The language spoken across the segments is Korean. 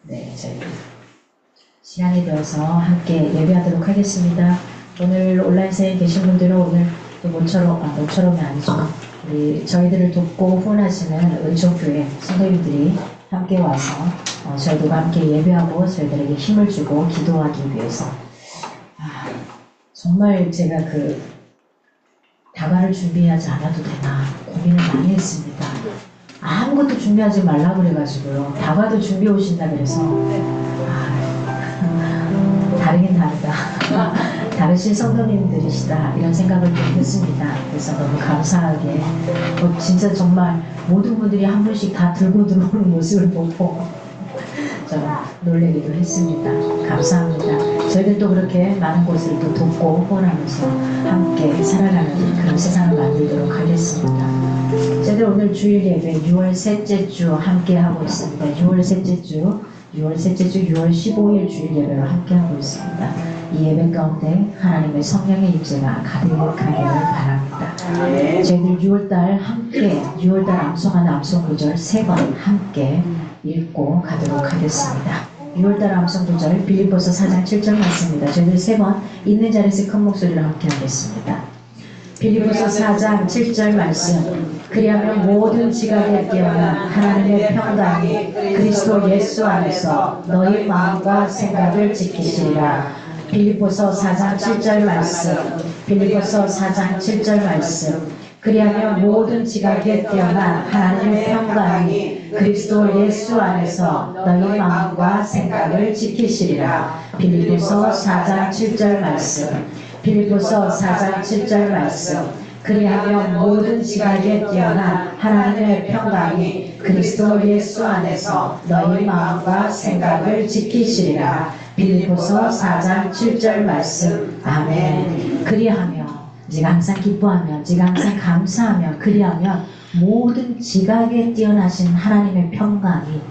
네, 저희 시간이 되어서 함께 예배하도록 하겠습니다. 오늘 온라인에 계신 분들은 오늘 또 모처럼이 아니죠. 우리 저희들을 돕고 후원하시는 은총교회 성도님들이 함께 와서 저희들과 함께 예배하고 저희들에게 힘을 주고 기도하기 위해서 정말 제가 다가를 준비하지 않아도 되나 고민을 많이 했습니다. 아무것도 준비하지 말라고 그래가지고요. 다가도 준비해 오신다 그래서 다르긴 다르다. 다르신 성도님들이시다 이런 생각을 좀 했습니다. 그래서 너무 감사하게 진짜 정말 모든 분들이 한 분씩 다 들고 들어오는 모습을 보고 좀 놀라기도 했습니다. 감사합니다. 저희들도 그렇게 많은 곳을 또 돕고 후원하면서 함께 살아가는 그런 세상을 만들도록 하겠습니다. 저희들 오늘 주일 예배 6월 셋째 주 함께 하고 있습니다. 6월 셋째 주 6월 15일 주일 예배로 함께 하고 있습니다. 이 예배 가운데 하나님의 성령의 임재가 가득하기를 바랍니다. 저희들 6월달 함께 6월달 암송하는 암송 구절 3번 함께 읽고 가도록 하겠습니다. 6월달 암송 구절 빌립보서 4장 7절 말씀입니다. 저희들 3번 있는 자리에서 큰 목소리로 함께 하겠습니다. 빌립보서 4장 7절 말씀. 그리하면 모든 지각에 뛰어난 하나님의 평강이 그리스도 예수 안에서 너희 마음과 생각을 지키시리라. 빌립보서 4장 7절 말씀. 빌립보서 4장 7절 말씀. 그리하면 모든 지각에 뛰어난 하나님의 평강이 그리스도 예수 안에서 너희 마음과 생각을 지키시리라. 빌립보서 4장 7절 말씀. 빌립보서 4장 7절 말씀. 그리하면 모든 지각에 뛰어난 하나님의 평강이 그리스도 예수 안에서 너희 마음과 생각을 지키시리라. 빌립보서 4장 7절 말씀. 아멘. 그리하면 네가 항상 기뻐하며 네가 항상 감사하며 그리하면 모든 지각에 뛰어나신 하나님의 평강이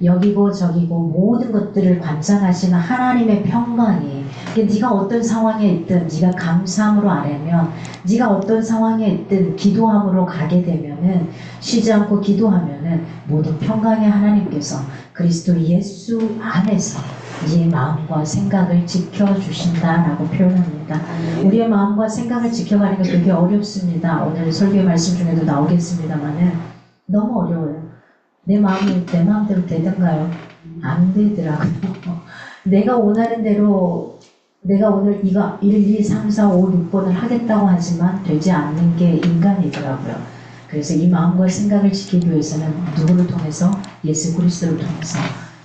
여기고 저기고 모든 것들을 관장하시는 하나님의 평강이 네가 어떤 상황에 있든 네가 감사함으로 아뢰면 네가 어떤 상황에 있든 기도함으로 가게 되면은 쉬지 않고 기도하면은 모든 평강의 하나님께서 그리스도 예수 안에서 네 마음과 생각을 지켜주신다라고 표현합니다. 우리의 마음과 생각을 지켜가는 게 되게 어렵습니다. 오늘 설교 말씀 중에도 나오겠습니다만은 너무 어려워요. 내 마음이 내 마음대로 되던가요? 안 되더라고요. 내가 원하는 대로 내가 오늘 이거 1, 2, 3, 4, 5, 6번을 하겠다고 하지만 되지 않는 게 인간이더라고요. 그래서 이 마음과 생각을 지키기 위해서는 누구를 통해서? 예수 그리스도를 통해서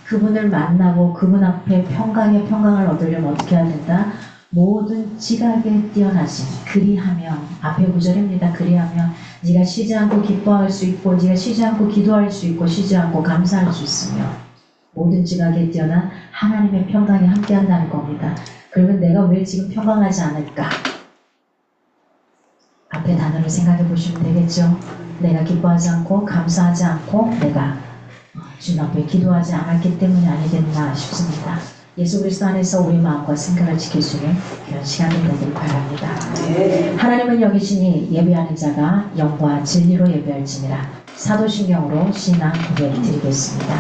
그분을 만나고 그분 앞에 평강을 얻으려면 어떻게 해야 된다? 모든 지각에 뛰어나신 그리하면 앞에 구절입니다. 그리하면 네가 쉬지 않고 기뻐할 수 있고 네가 쉬지 않고 기도할 수 있고 쉬지 않고 감사할 수 있으며 모든 지각에 뛰어난 하나님의 평강이 함께한다는 겁니다. 그러면 내가 왜 지금 평강하지 않을까? 앞에 단어를 생각해 보시면 되겠죠. 내가 기뻐하지 않고 감사하지 않고 내가 주님 앞에 기도하지 않았기 때문이 아니겠나 싶습니다. 예수 그리스도 안에서 우리 마음과 생각을 지킬 수 있는 그런 시간이 되길 바랍니다. 하나님은 여기시니 예배하는 자가 영과 진리로 예배할지니라. 사도신경으로 신앙 고백 드리겠습니다.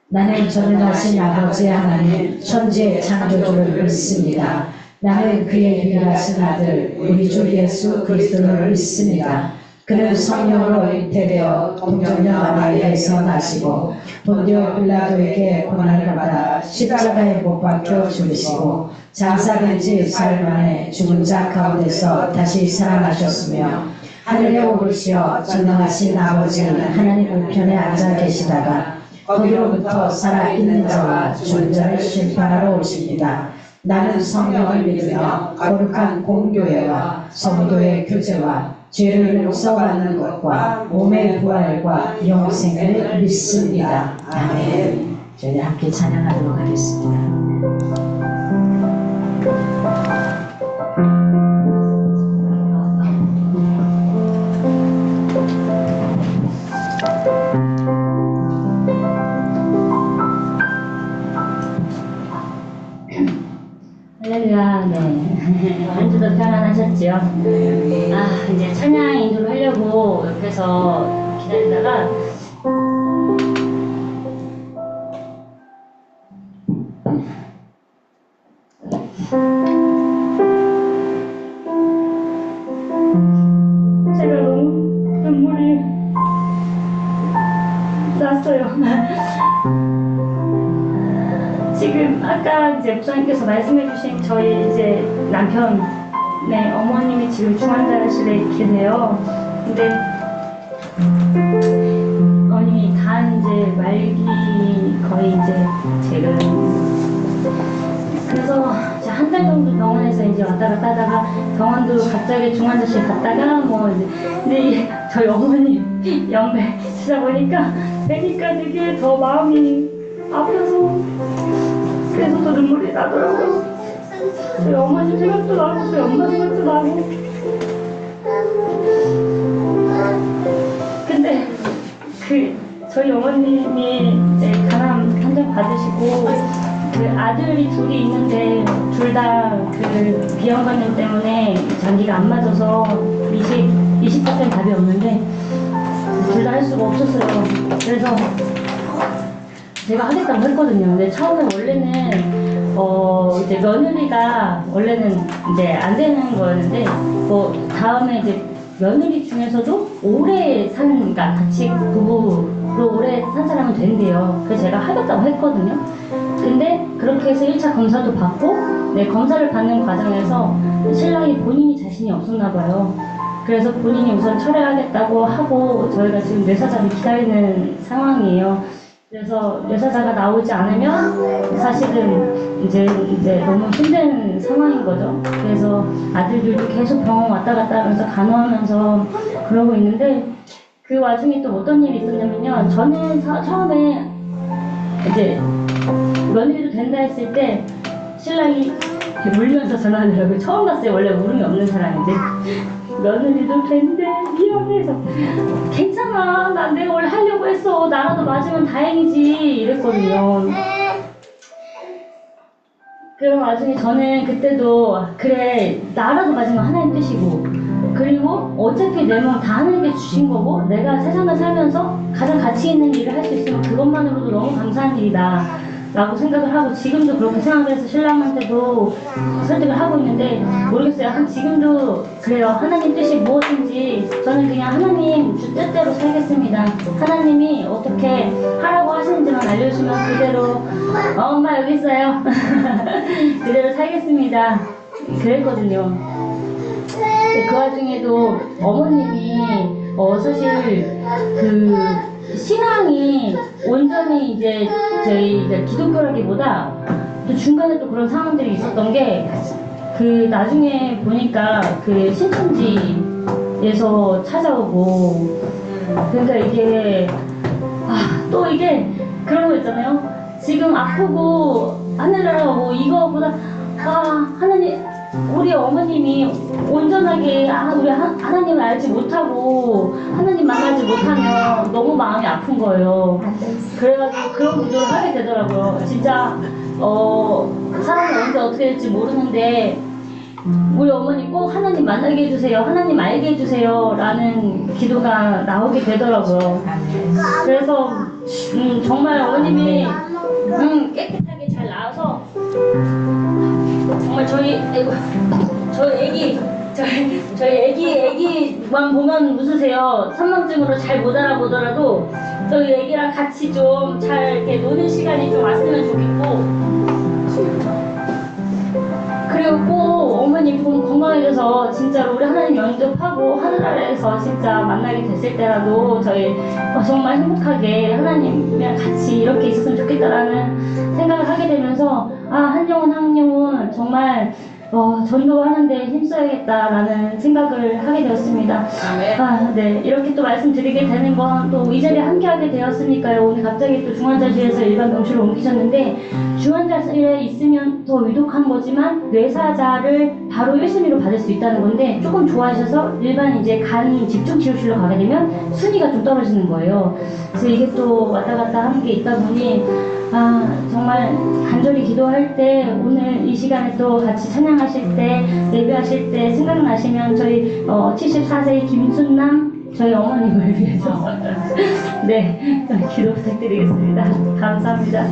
나는 전능하신 아버지 하나님 천지의 창조주를 믿습니다. 나는 그의 유일하신 아들 우리 주 예수 그리스도를 믿습니다. 그는 성령으로 잉태되어 동정녀 마리아에서 나시고 본디오 빌라도에게 고난을 받아 십자가에 못 박혀 죽으시고 장사된 지 사흘 만에 죽은 자 가운데서 다시 살아나셨으며 하늘에 오르시어 전능하신 아버지는 하나님 우편에 앉아 계시다가 거기로부터 살아있는 자와 죽은 자를 심판하러 오십니다. 나는 성령을 믿으며 거룩한 공교회와 성도의 교제와 죄를 용서받는 것과 몸의 부활과 영생을 믿습니다. 아멘. 저희 함께 찬양하도록 하겠습니다. 할렐루야. 네. 한 주도 편안하셨지요? 이제 찬양 인도를 하려고 옆에서 기다리다가 했어요. 지금 아까 이제 목사님께서 말씀해주신 저희 이제 남편의 어머님이 지금 중환자실에 계세요. 근데 어머님이 간 이제 말기 거의 이제 지금 그래서 한 달 정도 병원에서 이제 왔다 갔다 하다가 병원도 갑자기 중환자실 갔다가 뭐 이제 근데 저희 어머님 연배 찾아보니까 되니까 되게 더 마음이 아파서 그래서 더 눈물이 나더라고요. 저희 어머님 생각도 나고 저희 엄마 생각도 나고 근데 저희 어머님이 이제 간암 판정 받으시고 그 아들이 둘이 있는데 둘 다 그 비형관염 때문에 장기가 안 맞아서 20% 답이 없는데 둘 다 할 수가 없었어요. 그래서 제가 하겠다고 했거든요. 근데 처음에 원래는 이제 며느리가 원래는 이제 안 되는 거였는데 뭐 다음에 이제 며느리 중에서도 오래 산 그러니까 같이 부부로 오래 산 사람은 된대요. 그래서 제가 하겠다고 했거든요. 근데 그렇게 해서 1차 검사도 받고 검사를 받는 과정에서 신랑이 본인이 자신이 없었나 봐요. 그래서 본인이 우선 철회하겠다고 하고 저희가 지금 뇌사자를 기다리는 상황이에요. 그래서 뇌사자가 나오지 않으면 사실은 이제 너무 힘든 상황인 거죠. 그래서 아들들도 계속 병원 왔다 갔다 하면서 간호하면서 그러고 있는데 그 와중에 또 어떤 일이 있었냐면요. 저는 처음에 이제 며느리도 된다 했을 때 신랑이 울면서 전화하더라고요. 처음 봤어요. 원래 울음이 없는 사람인데 며느리도 된대 미안해서 괜찮아 난 내가 원래 하려고 했어 나라도 맞으면 다행이지 이랬거든요. 그런 와중에 저는 그때도 그래 나라도 맞으면 하나님 뜻이고 그리고 어차피 내 몸 다 하나님께 주신 거고 내가 세상을 살면서 가장 가치 있는 일을 할 수 있으면 그것만으로도 너무 감사한 일이다 라고 생각을 하고 지금도 그렇게 생각해서 신랑한테도 설득을 하고 있는데 모르겠어요. 지금도 그래요. 하나님 뜻이 무엇인지 저는 그냥 하나님 주 뜻대로 살겠습니다. 하나님이 어떻게 하라고 하시는지만 알려주시면 그대로 엄마 여기 있어요. 그대로 살겠습니다. 그랬거든요. 그 와중에도 어머님이 사실 그 신앙이 온전히 이제 저희 기독교라기보다 또 중간에 또 그런 상황들이 있었던 게 그 나중에 보니까 그 신천지에서 찾아오고 그러니까 이게 또 이게 그런 거 있잖아요. 지금 아프고 하늘나라가고 이거보다 하나님 우리 어머님이 온전하게 우리 하나님을 알지 못하고 하나님 만나지 못하면 너무 마음이 아픈 거예요. 그래가지고 그런 기도를 하게 되더라고요. 진짜 사람이 언제 어떻게 될지 모르는데 우리 어머니 꼭 하나님 만나게 해주세요. 하나님 알게 해주세요. 라는 기도가 나오게 되더라고요. 그래서 정말 어머님이 깨끗하게 잘 나와서 정말 저희 애기만 보면 웃으세요. 선망증으로 잘 못 알아보더라도 저희 애기랑 같이 좀 잘 이렇게 노는 시간이 좀 왔으면 좋겠고 그리고 꼭 어머니 건강해져서 진짜로 우리 하나님 영접하고 하늘나라에서 진짜 만나게 됐을 때라도 저희 정말 행복하게 하나님이랑 같이 이렇게 있었으면 좋겠다라는 생각을 하게 되면서 한 영혼 정말 전도하는데 힘써야겠다라는 생각을 하게 되었습니다. 네. 이렇게 또 말씀드리게 되는 건 또 이 자리에 함께하게 되었으니까요. 오늘 갑자기 또 중환자실에서 일반 병실로 옮기셨는데 중환자실에 있으면 더 위독한 거지만 뇌사자를 바로 1순위로 받을 수 있다는 건데 조금 좋아하셔서 일반 이제 간 집중 치료실로 가게 되면 순위가 좀 떨어지는 거예요. 그래서 이게 또 왔다 갔다 하는 게 있다 보니 정말 간절히 기도할 때 오늘 이 시간에 또 같이 찬양하실 때 예배하실 때 생각나시면 저희 74세 김순남 저희 어머님을 위해서 네 기도 부탁드리겠습니다. 감사합니다.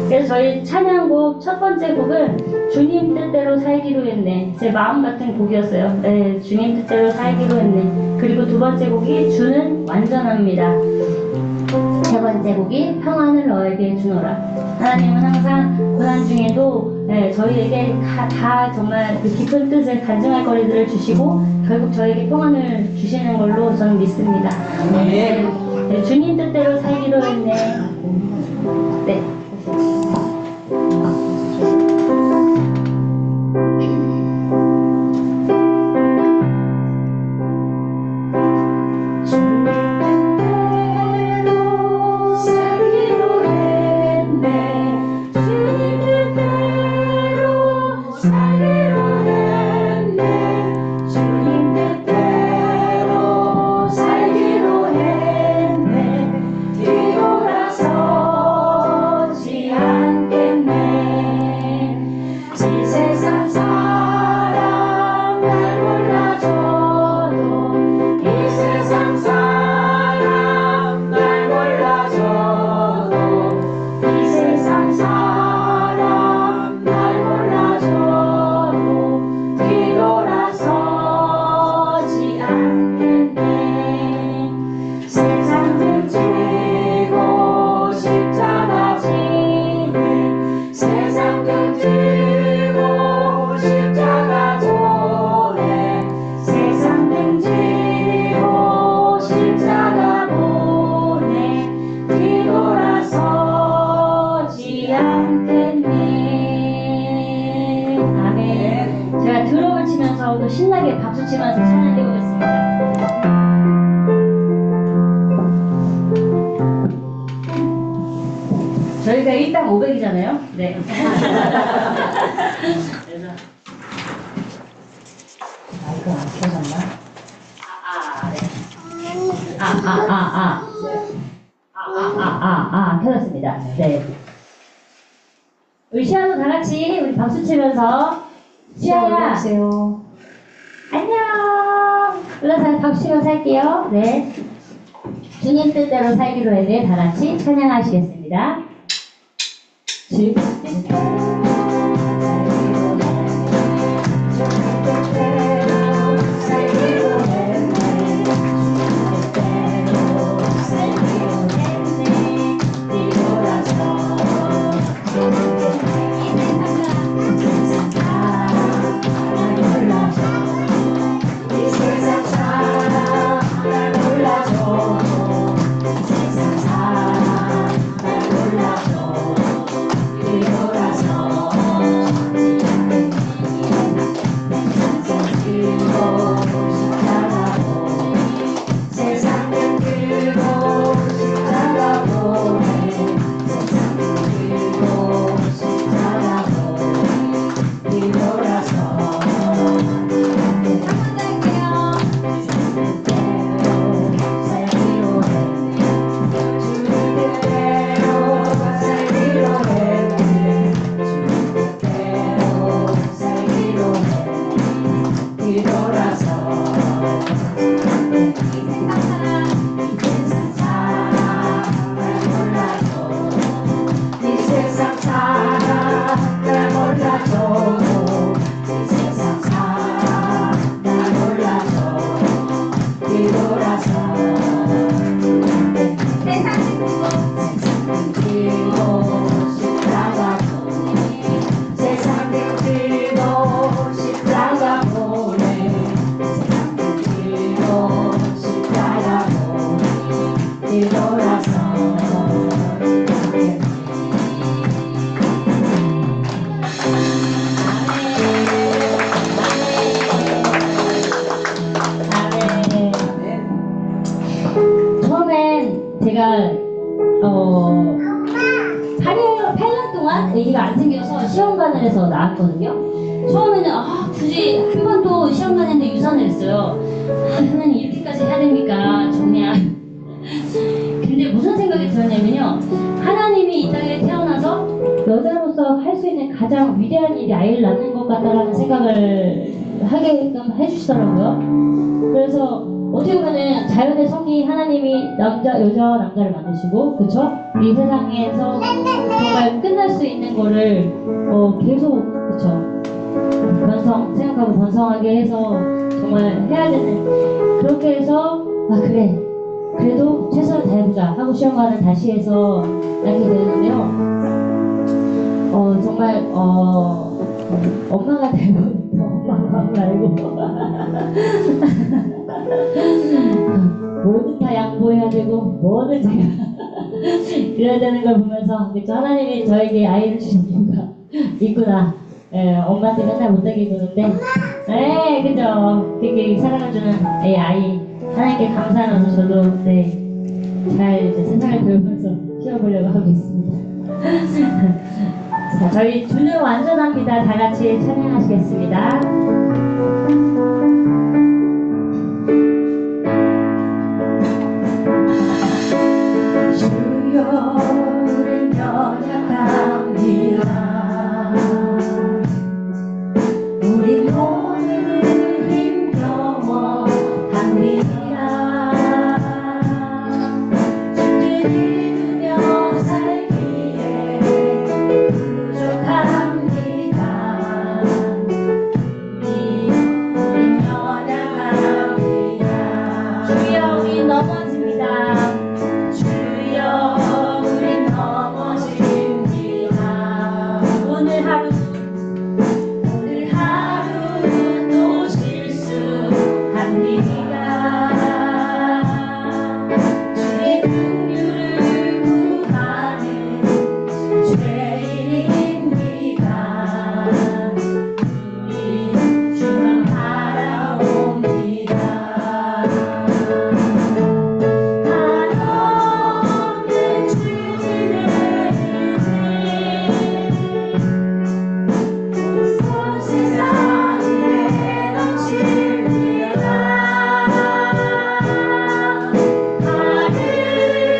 그래서 저희 찬양곡 첫 번째 곡은 주님 뜻대로 살기로 했네. 제 마음 같은 곡이었어요. 네, 주님 뜻대로 살기로 했네. 그리고 두 번째 곡이 주는 완전합니다. 세 번째 곡이 평안을 너에게 주노라. 하나님은 항상 고난 중에도 저희에게 다 정말 그 깊은 뜻을 간증할 거리들을 주시고 결국 저에게 평안을 주시는 걸로 저는 믿습니다. 주님 뜻대로 살기로 했네. 네. 신나게 박수 치면서 찬양해 보겠습니다. 저희가 1당 500이잖아요. 네. 마이크 안 켜졌나? 켜졌습니다. 네. 우리 시아도 다 같이 우리 박수 치면서 시아야. 안녕하세요. 안녕. 올라서 박수 치면서 할게요. 네. 주님 뜻대로 살기로 해네 다 같이 찬양하시겠습니다. 주님 뜻대로 제가 8년 동안 아기가 안 생겨서 시험관을 해서 나왔거든요. 처음에는 굳이 한 번도 시험관 했는데 유산을 했어요. 하나님 이렇게까지 해야 됩니까? 정말. 근데 무슨 생각이 들었냐면요. 하나님이 이 땅에 태어나서 여자로서 할 수 있는 가장 위대한 일이 아이를 낳는 것 같다라는 생각을 하게끔 해주시더라고요. 그래서 어떻게 보면은 자연의 성리 하나님이 남자, 여자, 남자를 만드시고, 그쵸? 이 세상에서 정말 끝날 수 있는 거를 계속, 그쵸? 생각하고 번성하게 해서 정말 해야 되는, 그렇게 해서 그래, 그래도 최선을 다해보자 하고 시험관을 다시 해서 낳게 되는데요. 정말 엄마가 되고 엄마 마음을 알고 뭐든 다 양보해야 되고 뭐든 제가 그래야 되는 걸 보면서 그쵸? 하나님이 저에게 아이를 주신 이유가 있구나. 엄마한테 맨날 못되게 구는데 그죠? 그렇게 사랑해주는 아이 하나님께 감사하면서 저도 잘 이제 세상을 배우면서 키워보려고 하고 있습니다. 자, 저희 주는 완전합니다. 다 같이 찬양하시겠습니다. 주여 우린 연약합니다. 우리 모두는 힘겨워합니다. 주를 믿으며 살기에 부족합니다. 우린 연약합니다. 주여 우리 넘어집니다. 주여 우린 넘어집니다. 오늘 하루도 실수합니다. 주의 긍휼을 구하는 죄인입니다. 우리 주만 바라옵니다. 한없는 주님의 은혜 세상에 넘칩니다. 하늘을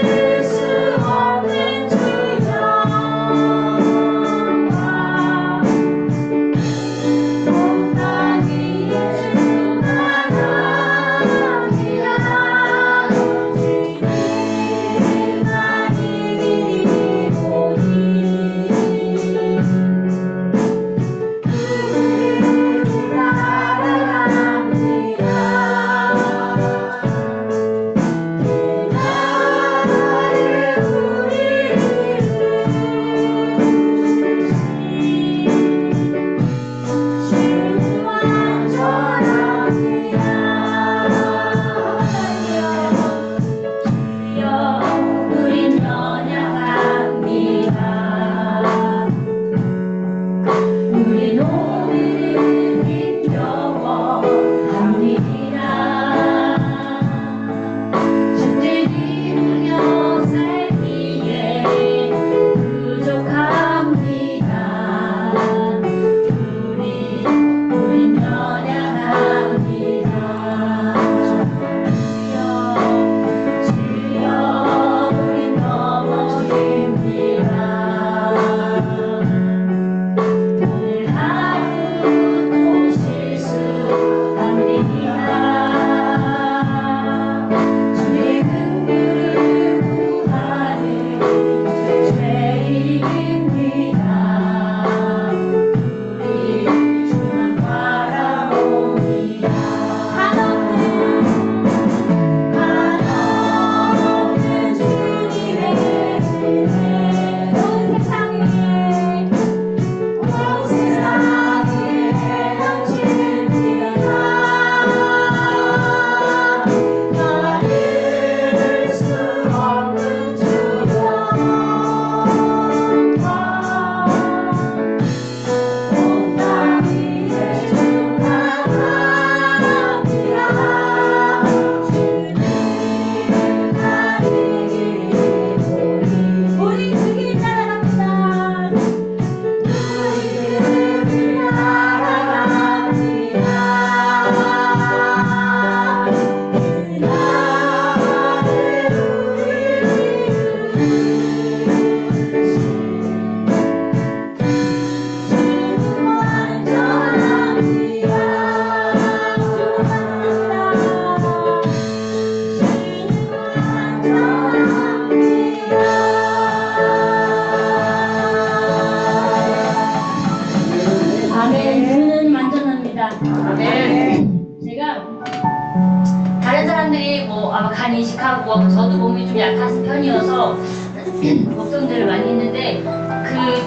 저도 몸이 좀 약한 편이어서 걱정들을 많이 했는데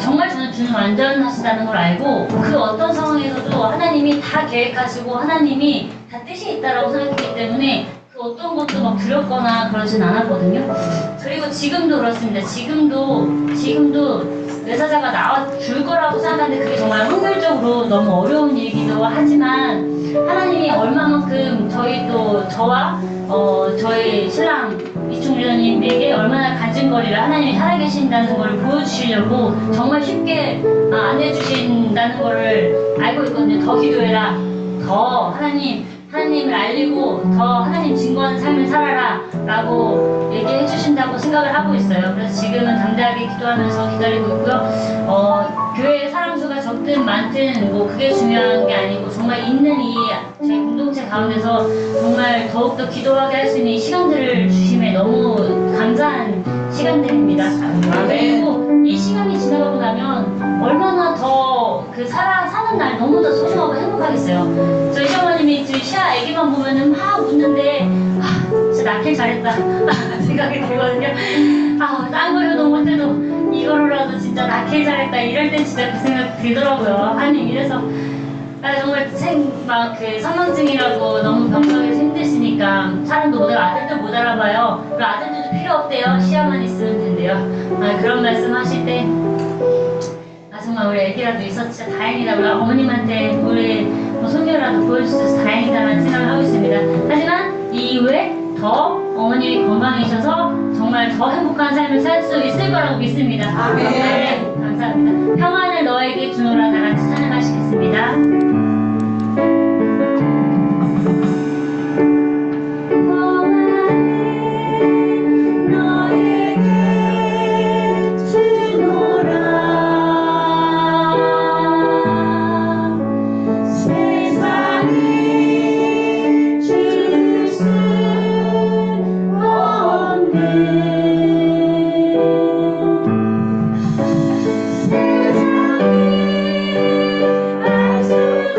정말 저는 주는 완전하시다는 걸 알고 그 어떤 상황에서도 하나님이 다 계획하시고 하나님이 다 뜻이 있다라고 생각했기 때문에 그 어떤 것도 막 두렵거나 그러진 않았거든요. 그리고 지금도 그렇습니다. 지금도 의사자가 나와 줄 거라고 생각하는데 그게 정말 확률적으로 너무 어려운 일이기도 하지만 하나님이 얼마만큼 저와 저희 신랑 이충전님에게 얼마나 간증거리를 하나님이 살아계신다는 걸 보여주시려고 정말 쉽게 안 해주신다는 거를 알고 있거든요. 더 기도해라. 더 하나님을 알리고 더 하나님 증거하는 삶을 살아라 라고 얘기해 주신다고 생각을 하고 있어요. 그래서 지금은 담대하게 기도하면서 기다리고 있고요. 교회의 사람 수가 적든 많든 뭐 그게 중요한 게 아니고 정말 있는 제 공동체 가운데서 정말 더욱더 기도하게 할 수 있는 이 시간들을 주심에 너무 감사한 시간들입니다. 그리고 이 시간이 지나가고 나면 얼마나 더 사는 날 너무 더 소중하고 행복하겠어요. 저희 시어머님이 지금 시아 애기만 보면은 막 웃는데 진짜 낳길 잘했다 생각이 들거든요. 딴 거여도 못해도 이거로라도 진짜 낳길 잘했다 이럴 땐 진짜 그 생각 들더라고요. 하나님 이래서 정말 선망증이라고 너무 병석에서 힘드시니까 사람도 못 아들도 못 알아봐요. 그리고 아들들도 필요 없대요. 시야만 있으면 된대요. 그런 말씀 하실 때 정말 우리 애기라도 있어서 진짜 다행이다. 우리 어머님한테 우리 손녀라도 보여주셔서 다행이다라는 생각을 하고 있습니다. 하지만 이 이후에 더 어머님이 건강해셔서 정말 더 행복한 삶을 살 수 있을 거라고 믿습니다. 네, 감사합니다. 평안을 너에게 주노라. 다 같이 찬양하시겠습니다. 세상이 알 수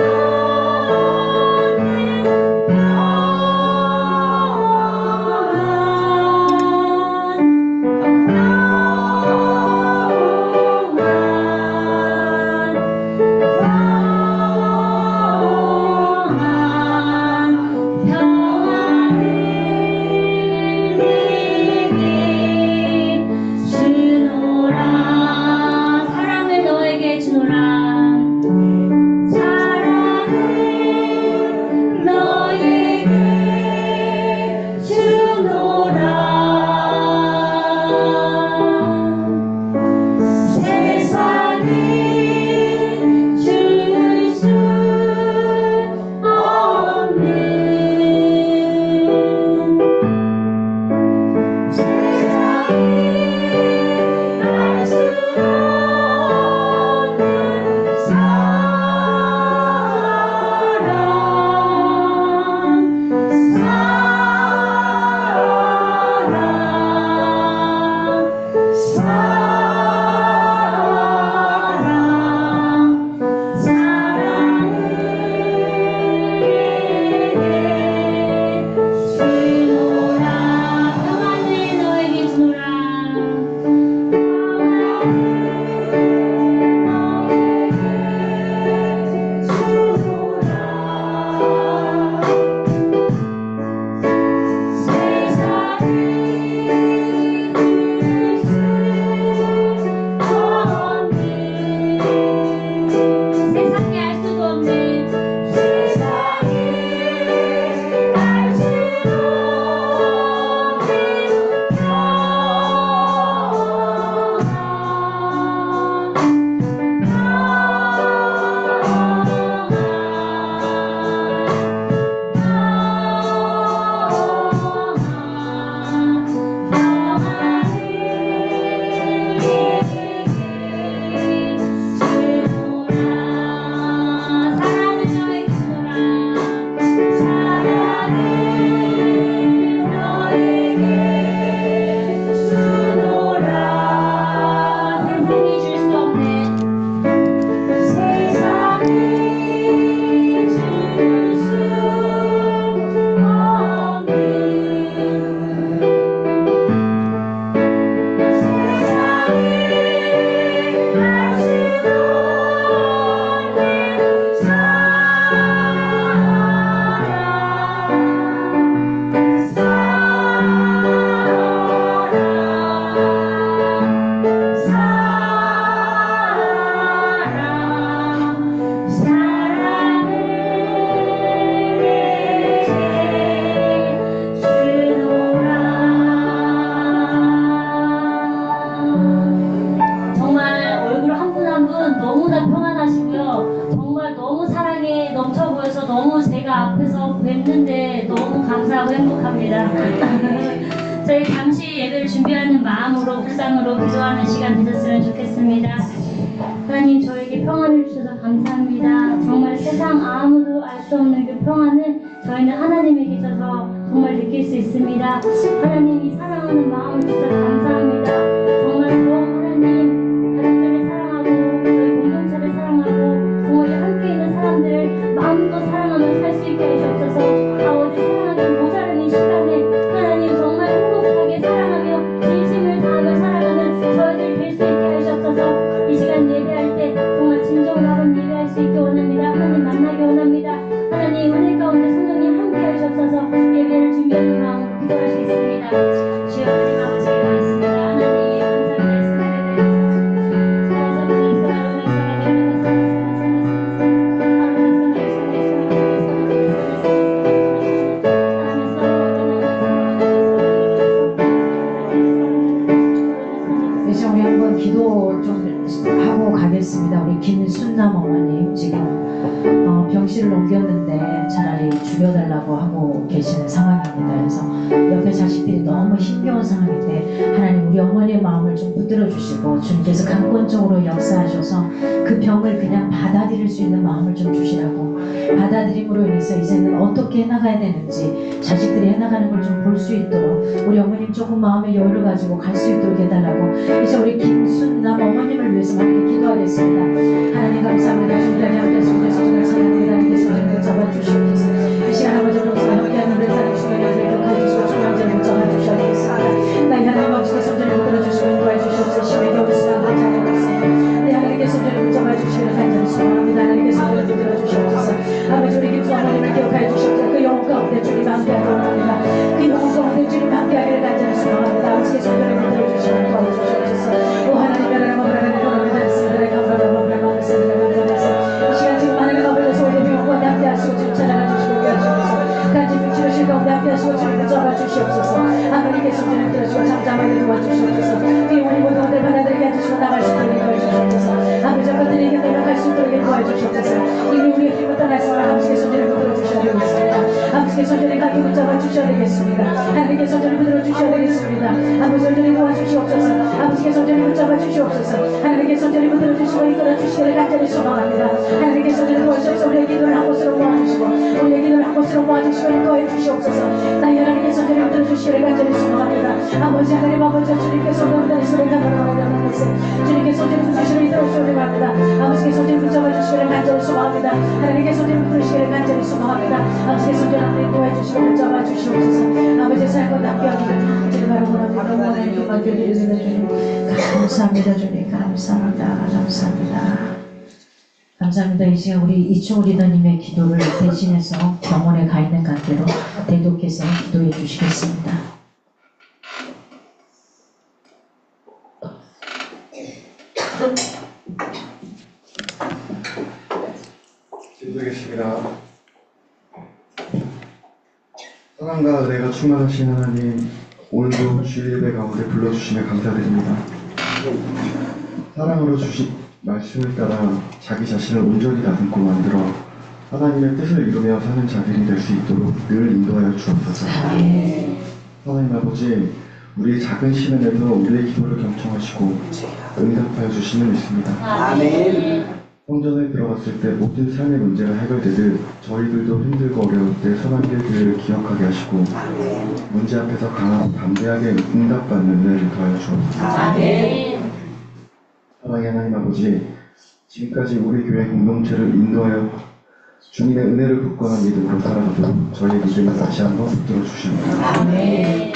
저희 잠시 예배를 준비하는 마음으로 묵상으로 기도하는 시간 되셨으면 좋겠습니다. 하나님 저에게 평안을 주셔서 감사합니다. 정말 세상 아무도 알 수 없는 그 평안은 저희는 하나님에 계셔서 정말 느낄 수 있습니다. 하나님이 사랑하는 마음을 주셔서 감사합니다. 정말 더 하나님 가족들을 사랑하고 저희 공동체를 사랑하고 정말 함께 있는 사람들을 마음껏 사랑하며 살 수 있게 해주셔서 아버지 사랑하기 모자르는 시간에 하나님 정말 행복하게 사랑하며 진심을 다하며 살아가는 저희들 될 수 있게 하셔서 이 시간 예배할 때 정말 진정으로 한번 예배할 수 있게 원합니다. 하나님 만나기 원합니다. 하나님 은혜 가운데 성령님 함께 하셔서 예배를 준비하는 마음으로 기도하시겠습니다. 주여 하나님 아버지 기도하겠습니다. 하나님 이제 우리 한번 기도 좀 하고 가겠습니다. 우리 김순남 어머님 지금 병실을 옮겼는데 차라리 죽여달라고 하고 계시는 상황입니다. 그래서 옆에 자식들이 너무 힘겨운 상황인데 하나님 우리 어머니의 마음을 좀 붙들어 주시고 주님께서 강권적으로 역사하셔서 그 병을 그냥 받아들일 수 있는 마음을 좀 주시라고, 받아들임으로 인해서 이제는 어떻게 해나가야 되는지 자식들이 해나가는 걸 좀 볼 수 있도록 우리 어머님 조금 마음의 여유를 가지고 갈 수 있도록 해달라고 이제 우리 김순남 어머님을 위해서 함께 기도하겠습니다. 하나님 감사합니다. 주님의 함께해서 우리 사랑합니다. 하나님께서 우리를 잡아주시옵소서. 이 시간 아버지 우리가 함께하는 우리 사랑 주님의 기억하여 주시고 주님을 잡아주셔야겠습니다. 나의 하나님 아버지께서 우리를 붙들어주시고 인도해 주시옵소서. 심히 겨울 시간 감사합니다. 네 하나님께서 우리를 잡아주시기를 간절히 소망합니다. 하나님께서 우리를 붙들어주시옵소서. 아버지 우리 김수 어머님을 기억하여 주시옵소서. 그 영혼 가운데 주님 함께하길 원합니다. 그 영혼 가운데 주님 함께하기를 간절히 소망합니다. 아버지께서 우리를 붙들어주시고 도와주시옵소서. 오 하나님 하나님 하나님 이 시간 지금 하나님 아버지께서 우리 영혼 함께하시고 주님 찾아가 주시고 도와주시옵소서. 간절히 주실 가운데 함께하시고 주님을 잡아주시옵소서. 하나님께서 우리를 들어주시고 잠잠하게 도와주시옵소서. 그 영혼이 모든 것들 받아들이게 해주시고 나갈 수 있도록 도와주시옵소서. 아버지 아빠들이 이겨 내려갈 수 있도록 도와주시옵소서. 이미 우리의 힘을 떠나서 아버지께서 우리를 붙들어주셔야 되겠습니다. 아버지께서 우리를 가게 붙잡아주셔야 되겠습니다. 하나님께서 우리를 붙들어주셔야 되겠습니다. 아버지 우리를 도와주시옵소서. 아버지께서 우리를 붙잡아주시옵소서. 하나님께서 우리를 붙들어주시고 이끌어주시기를 간절히 소망합니다. 하나님께서 우리를 도와주셔서 우리의 기도를 한 곳으로 모아주시고 우리의 기도를 한 곳으로 모아주시고 인도해 주시옵소서. 나의 하나님께서 우리를 붙들어주시기를 간절히 소망합니다. 아버지 하나님 아버지 주님께서 우리를 소리가 나오는 것을 주님께서 우리를 붙드시기를 이끌어주시기를 바랍니다. 아버지께서 우리를 붙잡아주시기를 간절히 소망합니다. 하나님께서 우리를 붙드시기를 간절히 소망합니다. 아버지께서 우리를 인도해 주시고 붙잡아주시옵소서. 아버지의 삶과 함께하기를 주님을 원합니다. 원하는 맡겨드리는 주님 감사합니다. 주님 감사합니다. 감사합니다. 감사합니다. 이 시간 우리 이충우 리더님의 기도를 대신해서 병원에 가 있는 관계로 대독해서 기도해 주시겠습니다. 기도드리겠습니다. 사랑과 은혜가 충만하신 하나님, 오늘도 주일 예배 가운데 불러주심에 감사드립니다. 사랑으로 주신 말씀을 따라 자기 자신을 온전히 다듬고 만들어 하나님의 뜻을 이루며 사는 자들이 될 수 있도록 늘 인도하여 주옵소서. 하나님 아버지, 우리의 작은 시간에도 우리의 기도를 경청하시고 응답하여 주심을 믿습니다. 아멘. 성전에 들어갔을 때 모든 삶의 문제가 해결되듯 저희들도 힘들고 어려울 때 선한 길들을 기억하게 하시고 문제 앞에서 강하고 담대하게 응답받는 은혜를 더하여 주옵소서. 아멘. 사랑의 하나님 아버지, 지금까지 우리 교회 공동체를 인도하여 주님의 은혜를 굳건한 믿음으로 살아가도록 저희의 믿음을 다시 한번 붙들어 주십니다. 아멘.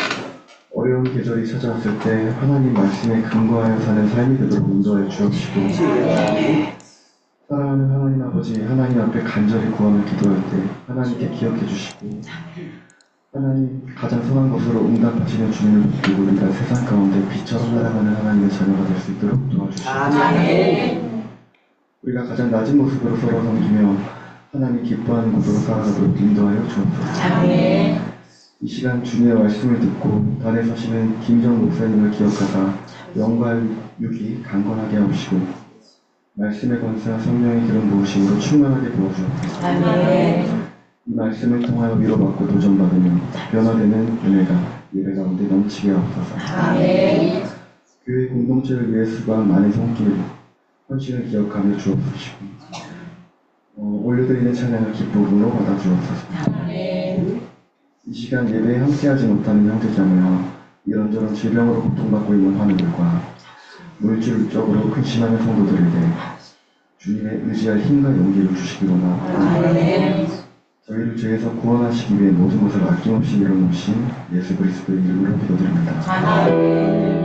어려운 계절이 찾아왔을 때 하나님 말씀에 근거하여 사는 삶이 되도록 인도하여 주옵시고 사랑하는 하나님 아버지, 하나님 앞에 간절히 구하며 기도할 때 하나님께 기억해 주시고 하나님 가장 선한 것으로 응답하시는 주님을 붙들고 우리가 세상 가운데 빛처럼 살아가는 하나님의 자녀가 될 수 있도록 도와주시고 우리가 가장 낮은 모습으로 서로 섬기며 하나님 기뻐하는 곳으로 살아가도록 인도하여 주옵소서. 이 시간 주님의 말씀을 듣고 단에 서시는 김정 목사님을 기억하사 영과 육이 강건하게 하시고 말씀의 권세와 성령의 기름 부으심으로 충만하게 부어주옵소서. 이 말씀을 통하여 위로받고 도전받으며 변화되는 은혜가 예배 가운데 넘치게 하옵소서. 아멘. 교회 공동체를 위해 수고한 많은 손길, 헌신을 기억하며 주옵소시고 올려드리는 찬양을 기쁨으로 받아주옵소서. 아멘. 이 시간 예배에 함께하지 못하는 형제자매와 이런저런 질병으로 고통받고 있는 환우들과 물질적으로 근심하는 성도들에게 주님의 의지할 힘과 용기를 주시기 원하옵니다. 아멘. 저희를 죄에서 구원하시기 위해 모든 것을 아낌없이 밀어놓으신 예수 그리스도의 이름으로 기도드립니다. 아멘.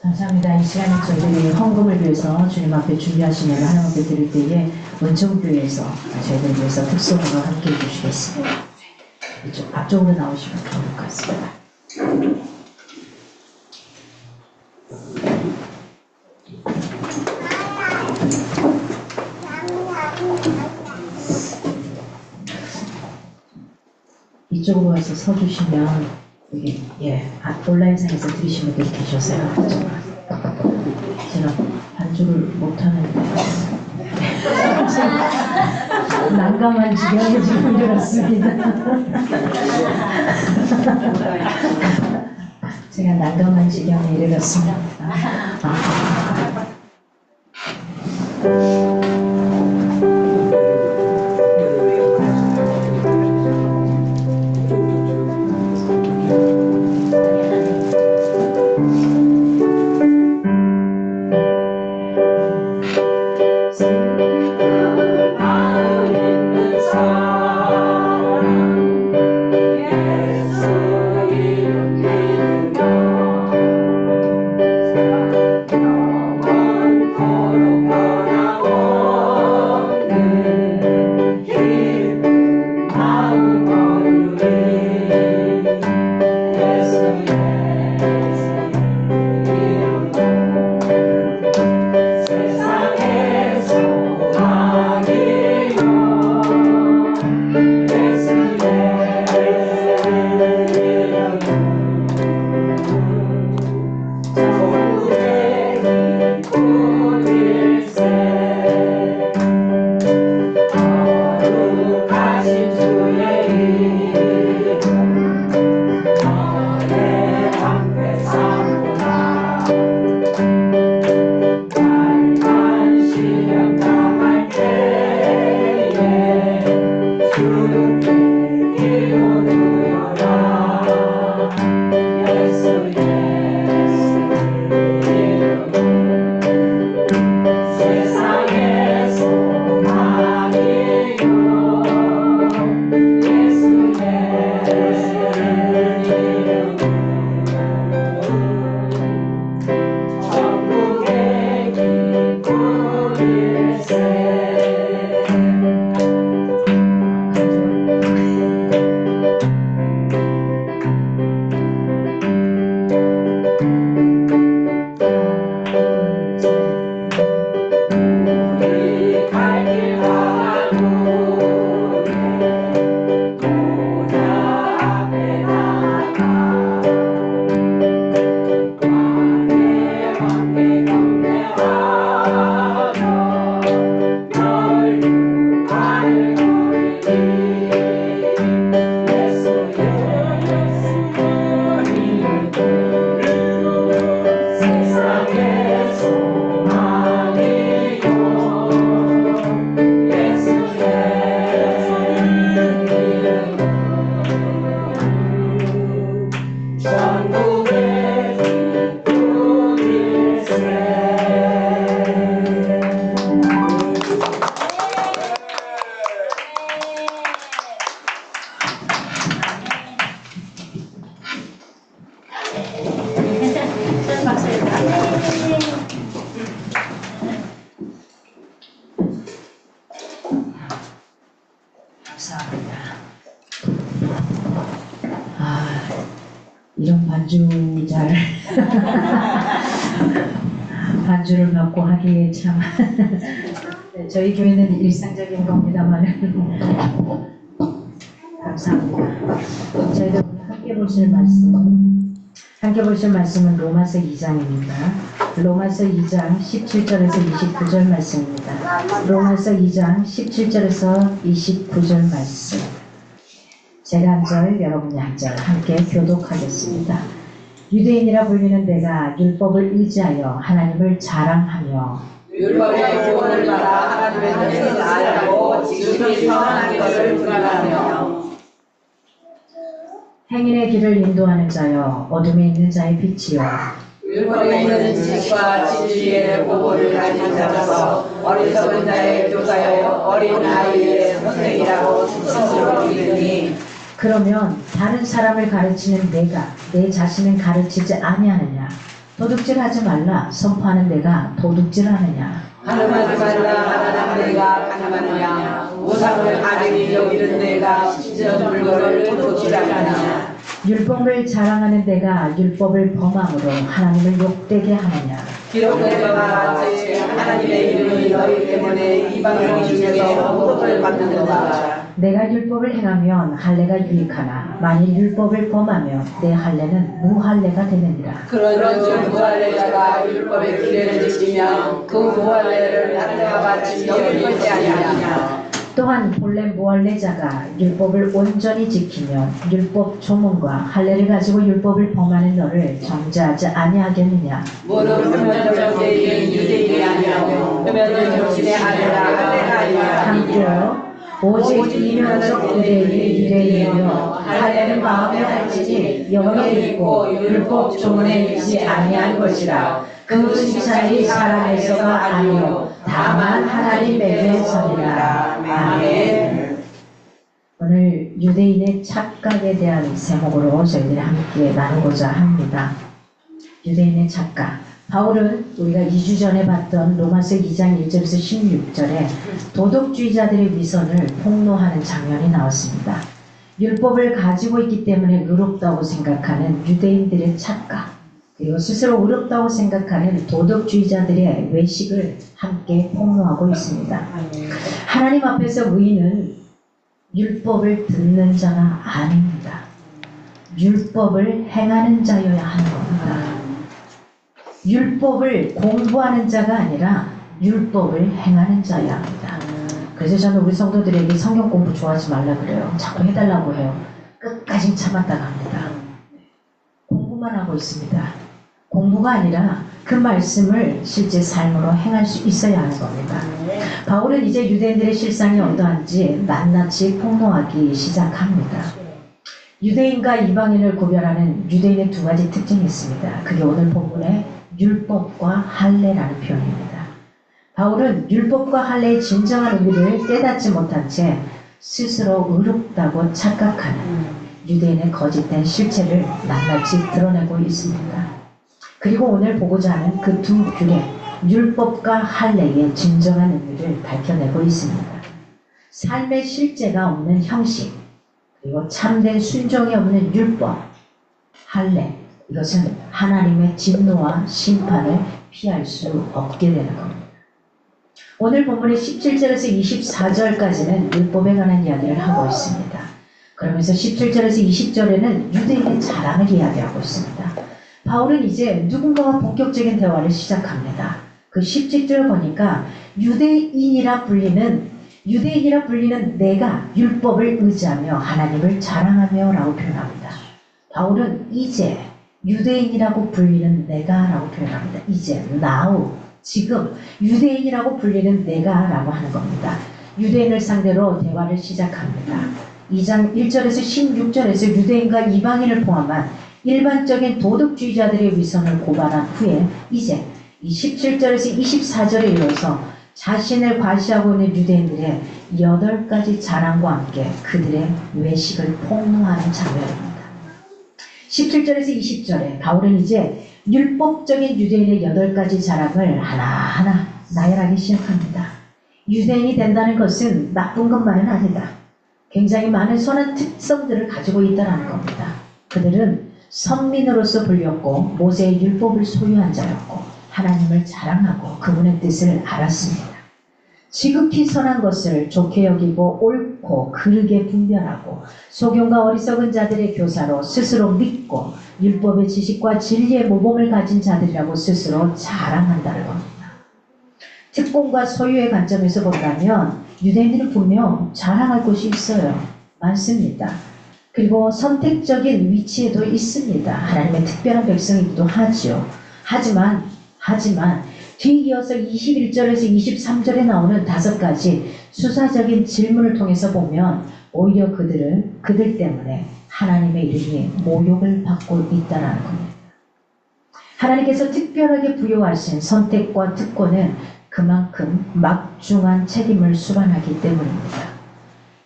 감사합니다. 이 시간에 저희들이 헌금을 위해서 주님 앞에 준비하시면 하나님 앞에 드릴 때에 은총교회에서 저희들 위해서 특송으로 함께 해주시겠습니다. 이쪽 앞쪽으로 나오시면 좋을 것 같습니다. 이쪽으로 와서 서주시면 여기 온라인상에서 들으신 분들이 계셔서요. 제가 반주를 못하는데 난감한 지경에 지금 들었습니다. 제가 난감한 지경에 이르렀습니다. 이런 반주 잘 반주를 받고 하기에 참 네, 저희 교회는 일상적인 겁니다만 감사합니다. 저희들 오늘 함께 보실 말씀 함께 보실 말씀은 로마서 2장입니다. 로마서 2장 17절에서 29절 말씀입니다. 로마서 2장 17절에서 29절 말씀. 제가 한 절, 여러분이 한 절 함께 교독하겠습니다. 유대인이라 불리는 내가 율법을 의지하여 하나님을 자랑하며 율법의 구원을 받아 하나님의 뜻을 알고 지극히 선한 것을 구하며 행인의 길을 인도하는 자여 어둠에 있는 자의 빛이요 율법에 있는 지식과 진리의 보고를 가진 자로서 어리석은 자의 교사여 어린 아이의 선생이라고 스스로 믿으니 그러면 다른 사람을 가르치는 내가 내 자신을 가르치지 아니하느냐 도둑질하지 말라 선포하는 내가 도둑질하느냐 가늠하지 말라 말하는 내가 가늠하느냐 우상을 가리기 여기는 내가 심지어 물건을 도둑질하느냐 율법을 자랑하는 내가 율법을 범함으로 하나님을 욕되게 하느냐 기록된 바와 같이 하나님의 이름이 너희 때문에 이방인 중에서 모독을 받는다. 내가 율법을 행하면 할례가 유익하나 만일 율법을 범하면 내 할례는 무할례가 되느니라 그런즉 무할례자가 율법의 규례를 지키면 그 무할례를 할례와 같이 여길 것이 아니하냐. 또한 본래 무할례자가 율법을 온전히 지키면 율법 조문과 할례를 가지고 율법을 범하는 너를 정죄하지 아니하겠느냐 무릇 표면적인 유대인이 아니하고 표면적 정신의 할례라 할례가 아니라 함께요 오직 이면적 유대인이 유대인이며 할례는 마음에 할지니 영에 있고 율법 조문에 있지 아니한 것이라 그 칭찬이 사람에서가 아니요 다만 하나님에게서니라. 아멘. 오늘 유대인의 착각에 대한 제목으로 저희들이 함께 나누고자 합니다. 유대인의 착각. 바울은 우리가 2주 전에 봤던 로마서 2장 1절에서 16절에 도덕주의자들의 위선을 폭로하는 장면이 나왔습니다. 율법을 가지고 있기 때문에 의롭다고 생각하는 유대인들의 착각, 그리고 스스로 의롭다고 생각하는 도덕주의자들의 외식을 함께 폭로하고 있습니다. 하나님 앞에서 의인은 율법을 듣는 자가 아닙니다. 율법을 행하는 자여야 하는 겁니다. 율법을 공부하는 자가 아니라 율법을 행하는 자여야 합니다. 그래서 저는 우리 성도들에게 성경 공부 좋아하지 말라 그래요. 자꾸 해달라고 해요. 끝까지 참았다가 합니다. 공부만 하고 있습니다. 공부가 아니라 그 말씀을 실제 삶으로 행할 수 있어야 하는 겁니다. 바울은 이제 유대인들의 실상이 어떠한지 낱낱이 폭로하기 시작합니다. 유대인과 이방인을 구별하는 유대인의 두 가지 특징이 있습니다. 그게 오늘 본문의 율법과 할례라는 표현입니다. 바울은 율법과 할례의 진정한 의미를 깨닫지 못한 채 스스로 의롭다고 착각하는 유대인의 거짓된 실체를 낱낱이 드러내고 있습니다. 그리고 오늘 보고자 하는 그 두 규례, 율법과 할례의 진정한 의미를 밝혀내고 있습니다. 삶의 실제가 없는 형식, 그리고 참된 순종이 없는 율법, 할례, 이것은 하나님의 진노와 심판을 피할 수 없게 되는 겁니다. 오늘 본문의 17절에서 24절까지는 율법에 관한 이야기를 하고 있습니다. 그러면서 17절에서 20절에는 유대인의 자랑을 이야기하고 있습니다. 바울은 이제 누군가와 본격적인 대화를 시작합니다. 그 17절 보니까 유대인이라 불리는 내가 율법을 의지하며 하나님을 자랑하며 라고 표현합니다. 바울은 이제 유대인이라고 불리는 내가 라고 표현합니다. 이제 now 지금 유대인이라고 불리는 내가 라고 하는 겁니다. 유대인을 상대로 대화를 시작합니다. 2장 1절에서 16절에서 유대인과 이방인을 포함한 일반적인 도덕주의자들의 위선을 고발한 후에 이제 이 17절에서 24절에 이어서 자신을 과시하고 있는 유대인들의 8가지 자랑과 함께 그들의 외식을 폭로하는 장면입니다. 17절에서 20절에 바울은 이제 율법적인 유대인의 8가지 자랑을 하나하나 나열하기 시작합니다. 유대인이 된다는 것은 나쁜 것만은 아니다. 굉장히 많은 선한 특성들을 가지고 있다는 겁니다. 그들은 선민으로서 불렸고 모세의 율법을 소유한 자였고 하나님을 자랑하고 그분의 뜻을 알았습니다. 지극히 선한 것을 좋게 여기고 옳고 그르게 분별하고 소경과 어리석은 자들의 교사로 스스로 믿고 율법의 지식과 진리의 모범을 가진 자들이라고 스스로 자랑한다는 겁니다. 특권과 소유의 관점에서 본다면 유대인들은 분명 자랑할 곳이 있어요. 많습니다. 그리고 선택적인 위치에도 있습니다. 하나님의 특별한 백성이기도 하죠. 하지만 뒤이어서 21절에서 23절에 나오는 5가지 수사적인 질문을 통해서 보면 오히려 그들 때문에 하나님의 이름이 모욕을 받고 있다는 겁니다. 하나님께서 특별하게 부여하신 선택과 특권은 그만큼 막중한 책임을 수반하기 때문입니다.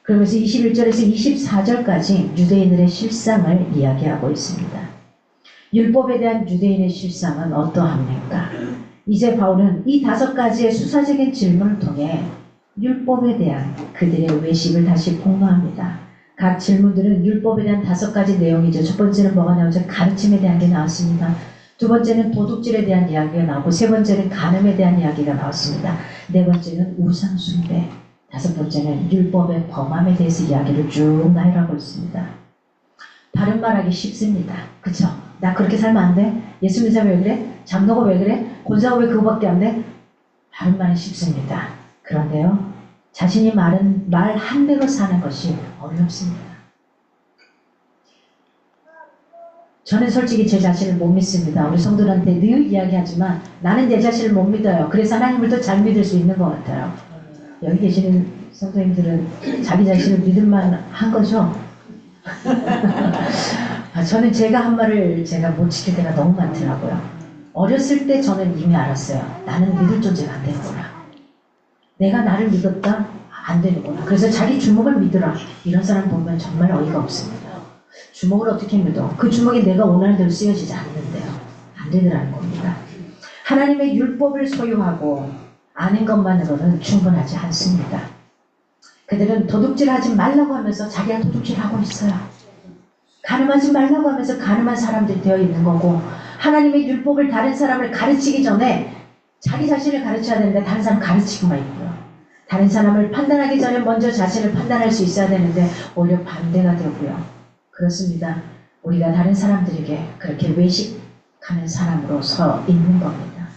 그러면서 21절에서 24절까지 유대인들의 실상을 이야기하고 있습니다. 율법에 대한 유대인의 실상은 어떠합니까? 이제 바울은 이 5가지의 수사적인 질문을 통해 율법에 대한 그들의 외식을 다시 폭로합니다. 각 질문들은 율법에 대한 5가지 내용이죠. 첫 번째는 뭐가 나오죠? 가르침에 대한 게 나왔습니다. 두 번째는 도둑질에 대한 이야기가 나오고, 세 번째는 간음에 대한 이야기가 나왔습니다. 네 번째는 우상숭배, 5번째는 율법의 범함에 대해서 이야기를 쭉 나열하고 있습니다. 바른 말하기 쉽습니다. 그쵸? 나 그렇게 살면 안 돼? 예수 믿는 사람이 왜 그래? 장로가 왜 그래? 권사가 왜 그거밖에 안 돼? 바른 말이 쉽습니다. 그런데요, 자신이 말 한 대로 사는 것이 어렵습니다. 저는 솔직히 제 자신을 못 믿습니다. 우리 성도들한테 늘 이야기하지만 나는 내 자신을 못 믿어요. 그래서 하나님을 더 잘 믿을 수 있는 것 같아요. 여기 계시는 성도님들은 자기 자신을 믿을만 한 거죠? 저는 제가 한 말을 제가 못 지킬 때가 너무 많더라고요. 어렸을 때 저는 이미 알았어요. 나는 믿을 존재가 안 되는구나. 내가 나를 믿었다? 안 되는구나. 그래서 자기 주먹을 믿으라. 이런 사람 보면 정말 어이가 없습니다. 주먹을 어떻게 믿어? 그 주먹이 내가 원하는 대로 쓰여지지 않는데요. 안 되더라는 겁니다. 하나님의 율법을 소유하고 아는 것만으로는 충분하지 않습니다. 그들은 도둑질하지 말라고 하면서 자기가 도둑질하고 있어요. 간음하지 말라고 하면서 간음한 사람들이 되어 있는 거고, 하나님의 율법을 다른 사람을 가르치기 전에 자기 자신을 가르쳐야 되는데 다른 사람 가르치고만 있고요. 다른 사람을 판단하기 전에 먼저 자신을 판단할 수 있어야 되는데 오히려 반대가 되고요. 그렇습니다. 우리가 다른 사람들에게 그렇게 외식하는 사람으로 서 있는 겁니다.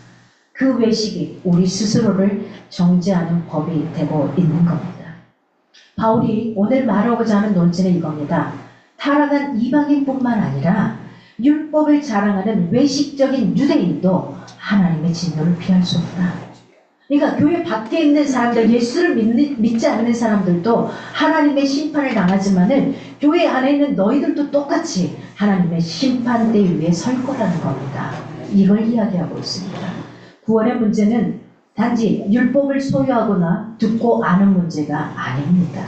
그 외식이 우리 스스로를 정죄하는 법이 되고 있는 겁니다. 바울이 오늘 말하고자 하는 논지는 이겁니다. 타락한 이방인뿐만 아니라 율법을 자랑하는 외식적인 유대인도 하나님의 진노를 피할 수 없다. 그러니까 교회 밖에 있는 사람들, 예수를 믿지 않는 사람들도 하나님의 심판을 당하지만은 교회 안에 있는 너희들도 똑같이 하나님의 심판대 위에 설 거라는 겁니다. 이걸 이야기하고 있습니다. 구원의 문제는 단지 율법을 소유하거나 듣고 아는 문제가 아닙니다.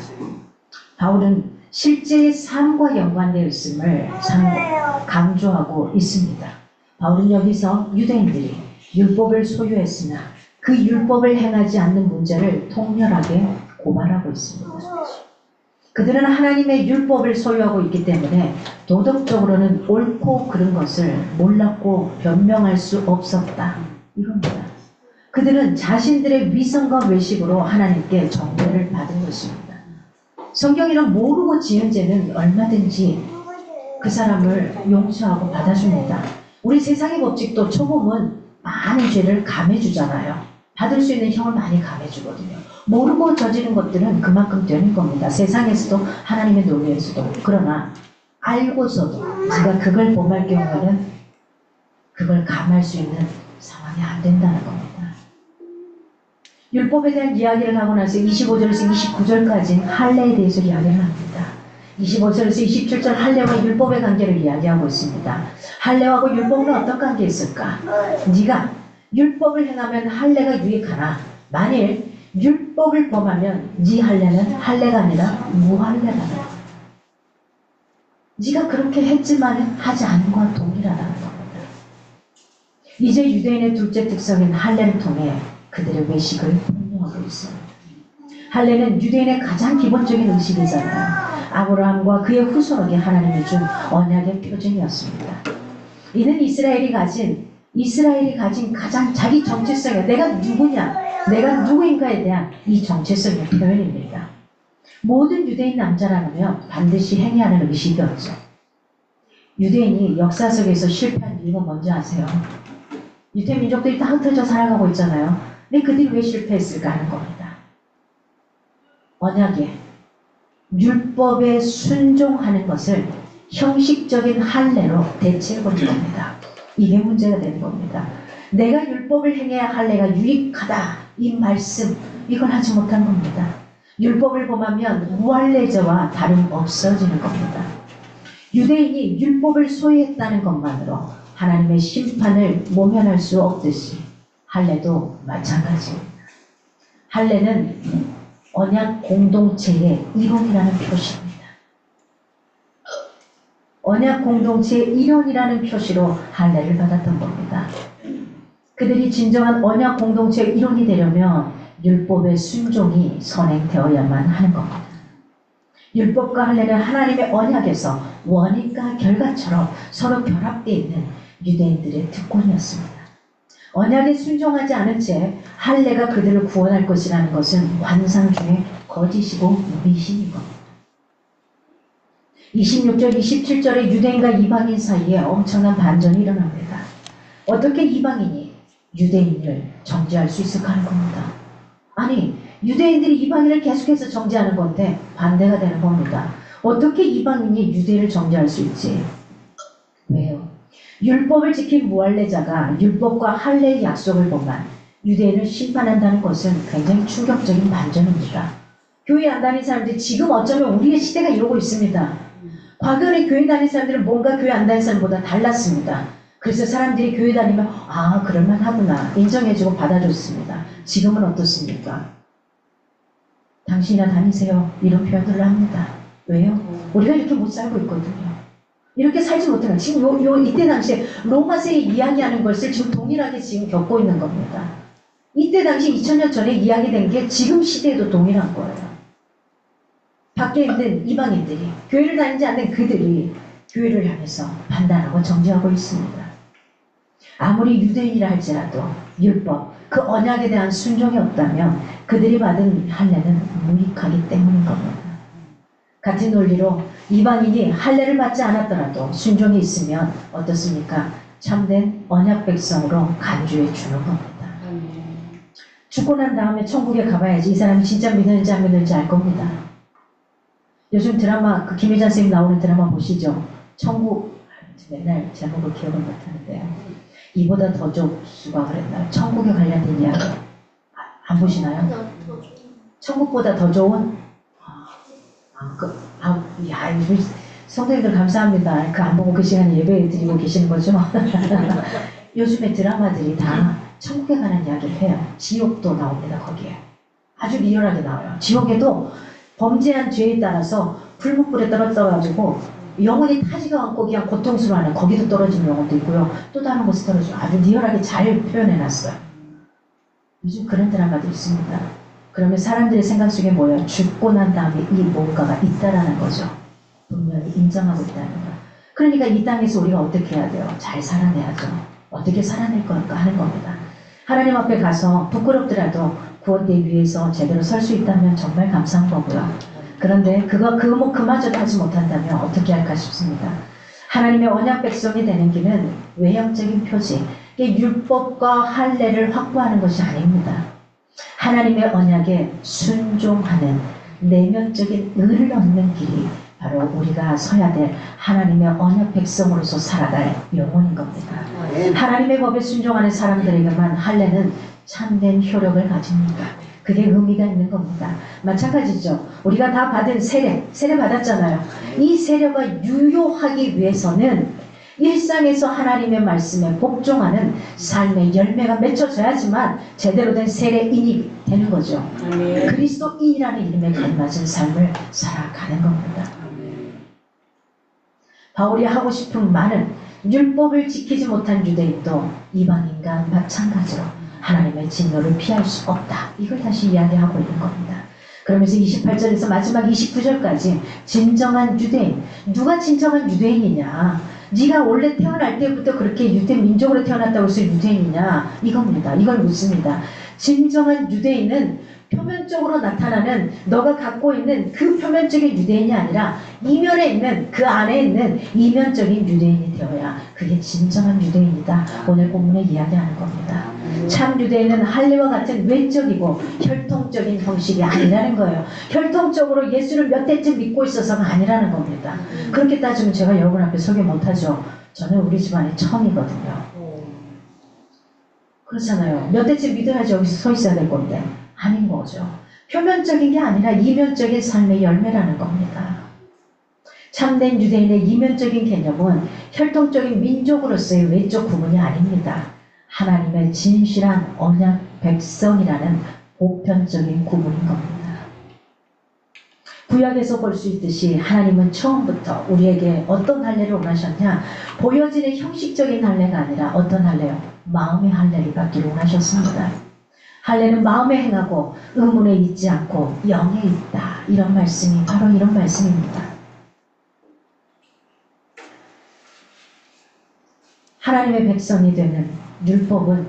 바울은 실제의 삶과 연관되어 있음을 참 강조하고 있습니다. 바울은 여기서 유대인들이 율법을 소유했으나 그 율법을 행하지 않는 문제를 통렬하게 고발하고 있습니다. 그들은 하나님의 율법을 소유하고 있기 때문에 도덕적으로는 옳고 그른 것을 몰랐고 변명할 수 없었다. 이겁니다. 그들은 자신들의 위선과 외식으로 하나님께 정죄를 받은 것입니다. 성경에는 모르고 지은 죄는 얼마든지 그 사람을 용서하고 받아줍니다. 우리 세상의 법칙도 초범은 많은 죄를 감해주잖아요. 받을 수 있는 형을 많이 감해주거든요. 모르고 저지른 것들은 그만큼 되는 겁니다. 세상에서도 하나님의 논리에서도. 그러나 알고서도 제가 그걸 범할 경우에는 그걸 감할 수 있는 상황이 안 된다는 겁니다. 율법에 대한 이야기를 하고 나서 25절에서 29절까지 할례에 대해서 이야기를 합니다. 25절에서 27절 할례와 율법의 관계를 이야기하고 있습니다. 할례하고 율법은 어떤 관계가 있을까? 네가 율법을 행하면 할례가 유익하나 만일 율법을 범하면 네 할례는 할례가 아니라 무할례라는 거야. 네가 그렇게 했지만 하지 않은 것과 동일하다는 겁니다. 이제 유대인의 둘째 특성인 할례를 통해 그들의 외식을 폭로하고 있습니다. 할례는 유대인의 가장 기본적인 의식이잖아요. 아브라함과 그의 후손에게 하나님이 준 언약의 표징이었습니다. 이는 이스라엘이 가진 가장 자기 정체성이에요. 내가 누구냐? 내가 누구인가에 대한 이 정체성의 표현입니다. 모든 유대인 남자라면 반드시 행해야 하는 의식이었죠. 유대인이 역사 속에서 실패한 이유가 뭔지 아세요? 유대 민족들이 다 흩어져 살아가고 있잖아요. 근데 그들이 왜 실패했을까 하는 겁니다. 언약에 율법에 순종하는 것을 형식적인 할례로 대체해버린 겁니다. 이게 문제가 되는 겁니다. 내가 율법을 행해야 할례가 유익하다 이 말씀 이걸 하지 못한 겁니다. 율법을 범하면 무할례자와 다름없어지는 겁니다. 유대인이 율법을 소유했다는 것만으로 하나님의 심판을 모면할 수 없듯이 할례도 마찬가지입니다. 할례는 언약 공동체의 일원이라는 표시입니다. 언약 공동체의 일원이라는 표시로 할례를 받았던 겁니다. 그들이 진정한 언약 공동체의 일원이 되려면 율법의 순종이 선행되어야만 하는 겁니다. 율법과 할례는 하나님의 언약에서 원인과 결과처럼 서로 결합되어 있는 유대인들의 특권이었습니다. 언약에 순종하지 않은 채 할례가 그들을 구원할 것이라는 것은 환상 중에 거짓이고 미신인 겁니다. 26절, 27절에 유대인과 이방인 사이에 엄청난 반전이 일어납니다. 어떻게 이방인이 유대인을 정죄할 수 있을까 하는 겁니다. 아니, 유대인들이 이방인을 계속해서 정죄하는 건데 반대가 되는 겁니다. 어떻게 이방인이 유대인을 정죄할 수 있지? 왜요? 율법을 지킨 무할례자가 율법과 할례의 약속을 범한 유대인을 심판한다는 것은 굉장히 충격적인 반전입니다. 교회 안 다니는 사람들이 지금 어쩌면 우리의 시대가 이러고 있습니다. 과거에 교회 다니는 사람들은 뭔가 교회 안 다니는 사람보다 달랐습니다. 그래서 사람들이 교회 다니면 아 그럴만하구나 인정해주고 받아줬습니다. 지금은 어떻습니까? 당신이나 다니세요. 이런 표현들을 합니다. 왜요? 우리가 이렇게 못 살고 있거든요. 이렇게 살지 못하는 지금 이때 당시에 로마서에 이야기하는 것을 지금 동일하게 지금 겪고 있는 겁니다. 이때 당시 2000년 전에 이야기된 게 지금 시대에도 동일한 거예요. 밖에 있는 이방인들이 교회를 다니지 않는 그들이 교회를 향해서 판단하고 정죄하고 있습니다. 아무리 유대인이라 할지라도 율법, 그 언약에 대한 순종이 없다면 그들이 받은 할례는 무익하기 때문인 겁니다. 같은 논리로 이방인이 할례를 받지 않았더라도 순종이 있으면 어떻습니까? 참된 언약 백성으로 간주해 주는 겁니다. 죽고 난 다음에 천국에 가봐야지 이 사람이 진짜 믿는지 안 믿는지 알 겁니다. 요즘 드라마, 그 김혜자 선생님 나오는 드라마 보시죠? 천국, 맨날 제목을 기억을 못하는데요. 이보다 더 좁수가 그랬나요? 천국에 관련된 이야기. 안 보시나요? 천국보다 더 좋은? 성도님들 감사합니다. 그 안 보고 그 시간에 예배 드리고 계시는 거죠? 요즘에 드라마들이 다 천국에 관한 이야기를 해요. 지옥도 나옵니다, 거기에. 아주 리얼하게 나와요. 지옥에도 범죄한 죄에 따라서 불목불에 떨어져가지고 영혼이 타지가 않고 그냥 고통스러워하는 거기도 떨어지는 영혼도 있고요. 또 다른 곳에 떨어지고 아주 리얼하게 잘 표현해놨어요. 요즘 그런 드라마도 있습니다. 그러면 사람들의 생각 속에 뭐예요? 죽고 난 다음에 이 뭔가가 있다라는 거죠. 분명히 인정하고 있다는 거. 그러니까 이 땅에서 우리가 어떻게 해야 돼요? 잘 살아내야죠. 어떻게 살아낼 건가 하는 겁니다. 하나님 앞에 가서 부끄럽더라도 구원대 위에서 제대로 설 수 있다면 정말 감사한 거고요. 그런데 그마저도 하지 못한다면 어떻게 할까 싶습니다. 하나님의 언약 백성이 되는 길은 외형적인 표지, 율법과 할례를 확보하는 것이 아닙니다. 하나님의 언약에 순종하는 내면적인 의를 얻는 길이 바로 우리가 서야 될 하나님의 언약 백성으로서 살아갈 영혼인 겁니다. 하나님의 법에 순종하는 사람들에게만 할례는 참된 효력을 가집니다. 그게 의미가 있는 겁니다. 마찬가지죠. 우리가 다 받은 세례 받았잖아요. 이 세례가 유효하기 위해서는 일상에서 하나님의 말씀에 복종하는 삶의 열매가 맺혀져야지만 제대로 된 세례인이 되는 거죠. 그리스도인이라는 이름에 걸맞은 삶을 살아가는 겁니다. 바울이 하고 싶은 말은 율법을 지키지 못한 유대인도 이방인과 마찬가지로 하나님의 진노를 피할 수 없다. 이걸 다시 이야기하고 있는 겁니다. 그러면서 28절에서 마지막 29절까지 진정한 유대인, 누가 진정한 유대인이냐? 네가 원래 태어날 때부터 그렇게 유대 민족으로 태어났다고 해서 유대인이냐? 이겁니다. 이걸 묻습니다. 진정한 유대인은 표면적으로 나타나는 너가 갖고 있는 그 표면적인 유대인이 아니라 이면에 있는 그 안에 있는 이면적인 유대인이 되어야 그게 진정한 유대인이다. 오늘 본문에 이야기하는 겁니다. 참 유대인은 할례와 같은 외적이고 혈통적인 형식이 아니라는 거예요. 혈통적으로 예수를 몇 대쯤 믿고 있어서가 아니라는 겁니다. 그렇게 따지면 제가 여러분 앞에 서게 못하죠. 저는 우리 집안에 처음이거든요. 그렇잖아요. 몇 대쯤 믿어야지 여기서 서 있어야 될 건데 아닌 거죠. 표면적인 게 아니라 이면적인 삶의 열매라는 겁니다. 참된 유대인의 이면적인 개념은 혈통적인 민족으로서의 외적 구분이 아닙니다. 하나님의 진실한 언약 백성이라는 보편적인 구분인 겁니다. 구약에서 볼 수 있듯이 하나님은 처음부터 우리에게 어떤 할례를 원하셨냐? 보여지는 형식적인 할례가 아니라 어떤 할례요? 마음의 할례를 받기를 원하셨습니다. 할례는 마음에 행하고 의문에 있지 않고 영에 있다. 이런 말씀이 바로 이런 말씀입니다. 하나님의 백성이 되는 율법은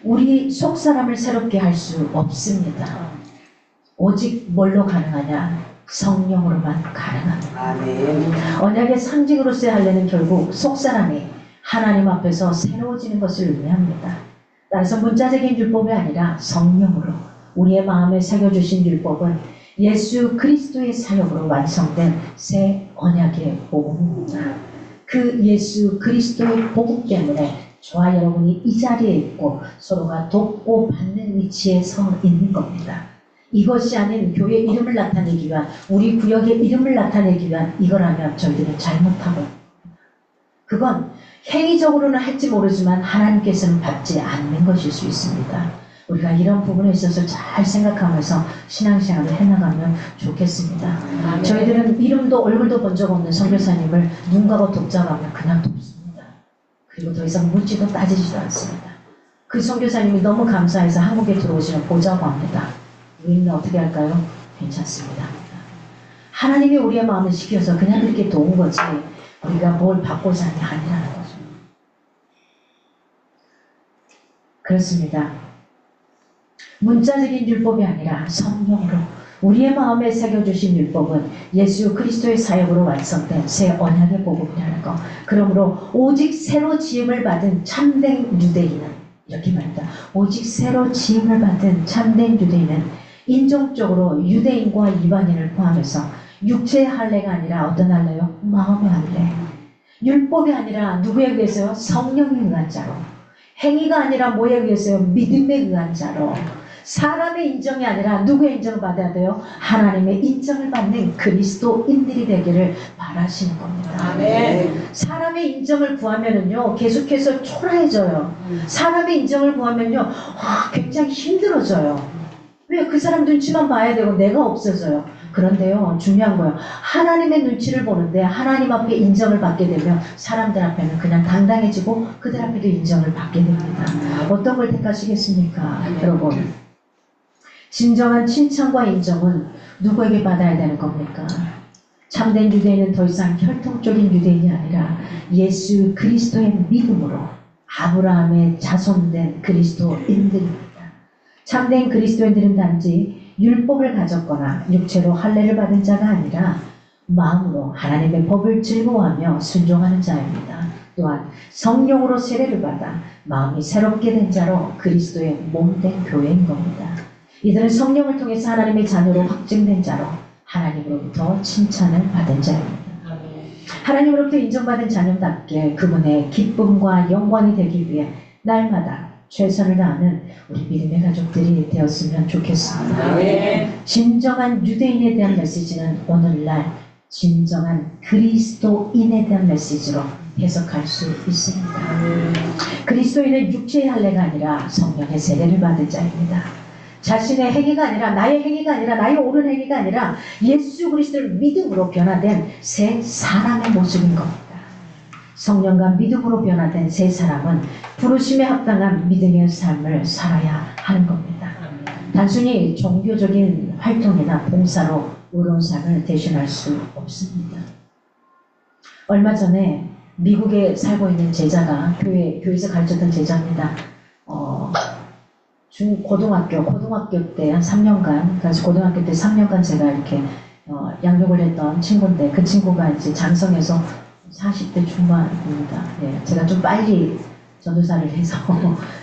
우리 속사람을 새롭게 할 수 없습니다. 오직 뭘로 가능하냐? 성령으로만 가능합니다. 아멘. 언약의 상징으로서의 할례는 결국 속사람이 하나님 앞에서 새로워지는 것을 의미합니다. 따라서 문자적인 율법이 아니라 성령으로 우리의 마음에 새겨주신 율법은 예수 그리스도의 사역으로 완성된 새 언약의 복음입니다. 그 예수 그리스도의 복음 때문에 저와 여러분이 이 자리에 있고 서로가 돕고 받는 위치에 서 있는 겁니다. 이것이 아닌 교회 이름을 나타내기 위한 우리 구역의 이름을 나타내기 위한 이거라면 저희들은 잘못하고 그건 행위적으로는 할지 모르지만 하나님께서는 받지 않는 것일 수 있습니다. 우리가 이런 부분에 있어서 잘 생각하면서 신앙생활을 해나가면 좋겠습니다. 저희들은 이름도 얼굴도 본 적 없는 선교사님을 눈 가고 돕자가면 그냥 돕습니다. 그리고 더 이상 묻지도 따지지도 않습니다. 그 선교사님이 너무 감사해서 한국에 들어오시면 보자고 합니다. 우리는 어떻게 할까요? 괜찮습니다. 하나님이 우리의 마음을 시켜서 그냥 이렇게 도운 거지 우리가 뭘 받고자 하는 게 아니라는 거죠. 그렇습니다. 문자적인 율법이 아니라 성령으로 우리의 마음에 새겨주신 율법은 예수 그리스도의 사역으로 완성된 새 언약의 복음이라는 것. 그러므로 오직 새로 지음을 받은 참된 유대인은 이렇게 말합니다. 오직 새로 지음을 받은 참된 유대인은 인종적으로 유대인과 이방인을 포함해서 육체의 할례가 아니라 어떤 할례요? 마음의 할례. 율법이 아니라 누구에 의해서요? 성령에 의한 자로. 행위가 아니라 뭐에 의해서요? 믿음에 의한 자로. 사람의 인정이 아니라 누구의 인정을 받아야 돼요? 하나님의 인정을 받는 그리스도인들이 되기를 바라시는 겁니다. 아멘. 사람의 인정을 구하면은요 계속해서 초라해져요. 사람의 인정을 구하면요 굉장히 힘들어져요. 왜? 그 사람 눈치만 봐야 되고 내가 없어져요. 그런데요 중요한 거예요. 하나님의 눈치를 보는데 하나님 앞에 인정을 받게 되면 사람들 앞에는 그냥 당당해지고 그들 앞에도 인정을 받게 됩니다. 어떤 걸 택하시겠습니까? 여러분, 진정한 칭찬과 인정은 누구에게 받아야 되는 겁니까? 참된 유대인은 더 이상 혈통적인 유대인이 아니라 예수 그리스도의 믿음으로 아브라함의 자손된 그리스도인들입니다. 참된 그리스도인들은 단지 율법을 가졌거나 육체로 할례를 받은 자가 아니라 마음으로 하나님의 법을 즐거워하며 순종하는 자입니다. 또한 성령으로 세례를 받아 마음이 새롭게 된 자로 그리스도의 몸된 교회인 겁니다. 이들은 성령을 통해서 하나님의 자녀로 확증된 자로 하나님으로부터 칭찬을 받은 자입니다. 하나님으로부터 인정받은 자녀답게 그분의 기쁨과 영광이 되기 위해 날마다 최선을 다하는 우리 믿음의 가족들이 되었으면 좋겠습니다. 진정한 유대인에 대한 메시지는 오늘날 진정한 그리스도인에 대한 메시지로 해석할 수 있습니다. 그리스도인은 육체의 할례가 아니라 성령의 세례를 받은 자입니다. 자신의 행위가 아니라 나의 행위가 아니라 나의 옳은 행위가 아니라 예수 그리스도를 믿음으로 변화된 새 사람의 모습인 겁니다. 성령과 믿음으로 변화된 새 사람은 부르심에 합당한 믿음의 삶을 살아야 하는 겁니다. 단순히 종교적인 활동이나 봉사로 의로운 삶을 대신할 수 없습니다. 얼마 전에 미국에 살고 있는 제자가 교회에서 가르쳤던 제자입니다. 고등학교 때 한 3년간, 그래서 고등학교 때 3년간 제가 이렇게 양육을 했던 친구인데 그 친구가 이제 장성에서 40대 중반입니다. 예, 제가 좀 빨리 전도사를 해서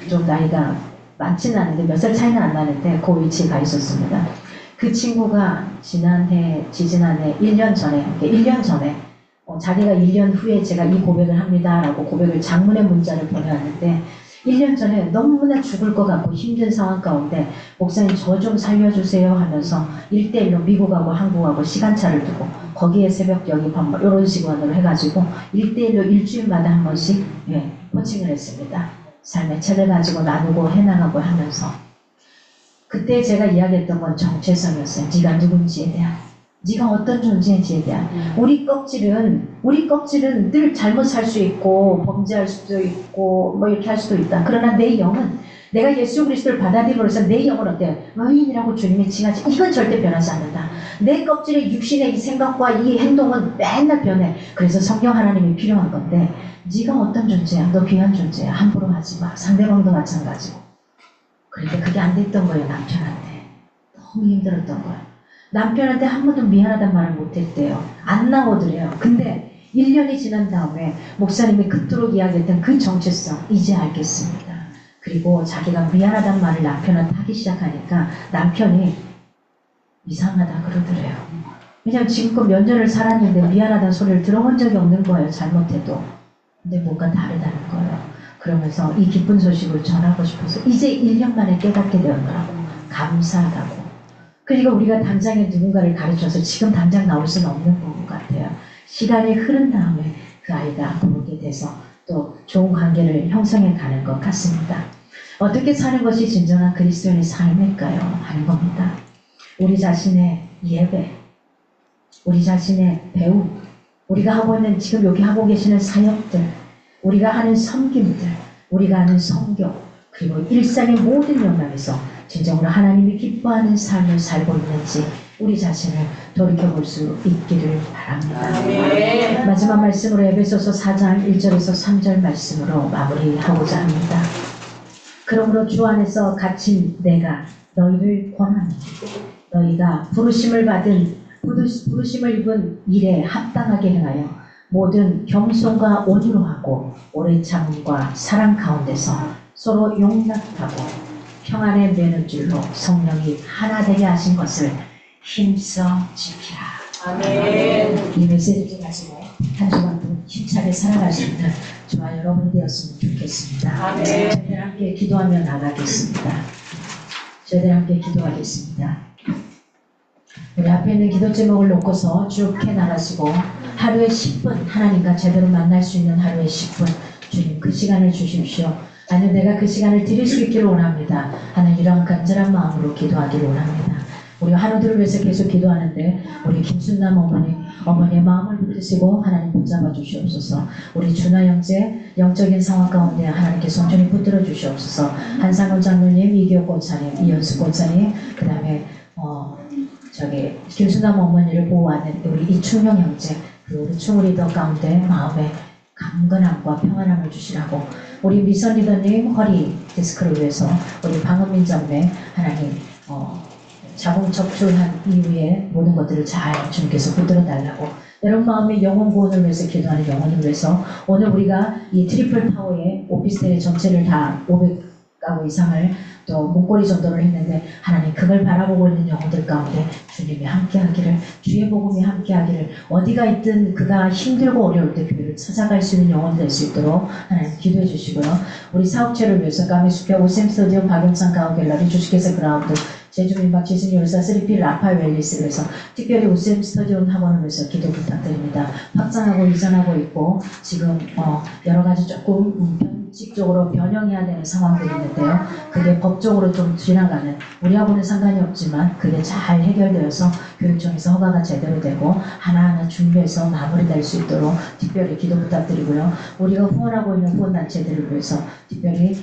좀 나이가 많지는 않은데 몇 살 차이는 안 나는데 그 위치에 가 있었습니다. 그 친구가 지지난해 1년 전에 자기가 1년 후에 제가 이 고백을 합니다 라고 고백을 장문의 문자를 보내왔는데 1년 전에 너무나 죽을 것 같고 힘든 상황 가운데 목사님 저 좀 살려주세요 하면서 1대1로 미국하고 한국하고 시간차를 두고 거기에 새벽 영입 한번 이런 식으로 해가지고 1대1로 일주일마다 한 번씩 코칭을 했습니다. 삶의 책을 가지고 나누고 해나가고 하면서 그때 제가 이야기했던 건 정체성이었어요. 네가 누군지에 대한, 네가 어떤 존재인지에 대한. 우리 껍질은 늘 잘못 살 수 있고 범죄할 수도 있고 뭐 이렇게 할 수도 있다. 그러나 내 영은 내가 예수 그리스도를 받아들임으로써 내 영은 어때요? 의인이라고 주님이 칭하지. 이건 절대 변하지 않는다. 내 껍질의 육신의 이 생각과 이 행동은 맨날 변해. 그래서 성령 하나님이 필요한 건데 네가 어떤 존재야? 너 귀한 존재야. 함부로 하지 마. 상대방도 마찬가지고. 그런데 그게 안 됐던 거예요. 남편한테. 너무 힘들었던 거예요. 남편한테 한 번도 미안하단 말을 못했대요. 안 나오더래요. 근데 1년이 지난 다음에 목사님이 그토록 이야기했던 그 정체성 이제 알겠습니다. 그리고 자기가 미안하단 말을 남편한테 하기 시작하니까 남편이 이상하다 그러더래요. 왜냐면 지금껏 몇 년을 살았는데 미안하다는 소리를 들어본 적이 없는 거예요. 잘못해도. 근데 뭔가 다르다는 거예요. 그러면서 이 기쁜 소식을 전하고 싶어서 이제 1년 만에 깨닫게 되었더라고. 감사하다고. 그러니까 우리가 당장에 누군가를 가르쳐서 지금 당장 나올 수는 없는 것 같아요. 시간이 흐른 다음에 그 아이가 보게 돼서 또 좋은 관계를 형성해 가는 것 같습니다. 어떻게 사는 것이 진정한 그리스도인의 삶일까요? 하는 겁니다. 우리 자신의 예배, 우리 자신의 배움, 우리가 하고 있는 지금 여기 하고 계시는 사역들, 우리가 하는 섬김들, 우리가 하는 성경, 그리고 일상의 모든 영역에서 진정으로 하나님이 기뻐하는 삶을 살고 있는지 우리 자신을 돌이켜볼 수 있기를 바랍니다. 네. 마지막 말씀으로 에베소서 4장 1절에서 3절 말씀으로 마무리하고자 합니다. 그러므로 주 안에서 갇힌 내가 너희를 권하노니 너희가 부르심을 입은 일에 합당하게 행하여 모든 겸손과 온유로 하고 오래 참음과 사랑 가운데서 서로 용납하고 평안의 매듭줄로 성령이 하나 되게 하신 것을 힘써 지키라. 아멘. 이 메시지를 가지고 한 주간 힘차게 살아갈 수 있는 저와 여러분이 되었으면 좋겠습니다. 아멘. 저희들 함께 기도하며 나가겠습니다. 저희들 함께 기도하겠습니다. 우리 앞에 있는 기도 제목을 놓고서 쭉 해나가시고 하루에 10분 하나님과 제대로 만날 수 있는 하루에 10분 주님 그 시간을 주십시오. 아니요 내가 그 시간을 드릴 수 있기를 원합니다 하는 이런 간절한 마음으로 기도하기를 원합니다. 우리 한우들을 위해서 계속 기도하는데 우리 김순남 어머니의 마음을 붙드시고 하나님 붙잡아 주시옵소서. 우리 준하 형제 영적인 상황 가운데 하나님께서 온전히 붙들어 주시옵소서. 한상훈 장로님, 이기옥 권사님, 이현수 권사님, 그 다음에 김순남 어머니를 보호하는 우리 이충영 형제, 그리고 우리 충우리더 가운데 마음에 강건함과 평안함을 주시라고 우리 미선 리더님 허리 디스크를 위해서 우리 방은민 장매 하나님 자궁 척출한 이후에 모든 것들을 잘 주님께서 붙들어 달라고 여러분 마음의 영혼 구원을 위해서 기도하는 영혼을 위해서 오늘 우리가 이 트리플 타워의 오피스텔의 전체를 다 500가구 이상을 또 목걸이 전도를 했는데 하나님 그걸 바라보고 있는 영혼들 가운데 주님이 함께하기를 주의 복음이 함께하기를 어디가 있든 그가 힘들고 어려울 때 교회를 찾아갈 수 있는 영혼이 될 수 있도록 하나님 기도해 주시고요. 우리 사업체를 위해서 까미수표 오셈 스터디움 박영상 가오갤러리 주식회사 그라운드 제주민박 지승 열사 3P 라파엘 웰리스를 위해서 특별히 오셈 스터디움 학원을 위해서 기도 부탁드립니다. 확장하고 이전하고 있고 지금 여러 가지 조금 변칙적으로 변형해야 되는 상황들이 있는데요. 그게 법적으로 좀 지나가는 우리하고는 상관이 없지만 그게 잘 해결되어서 교육청에서 허가가 제대로 되고 하나하나 준비해서 마무리될 수 있도록 특별히 기도 부탁드리고요. 우리가 후원하고 있는 후원단체들을 위해서 특별히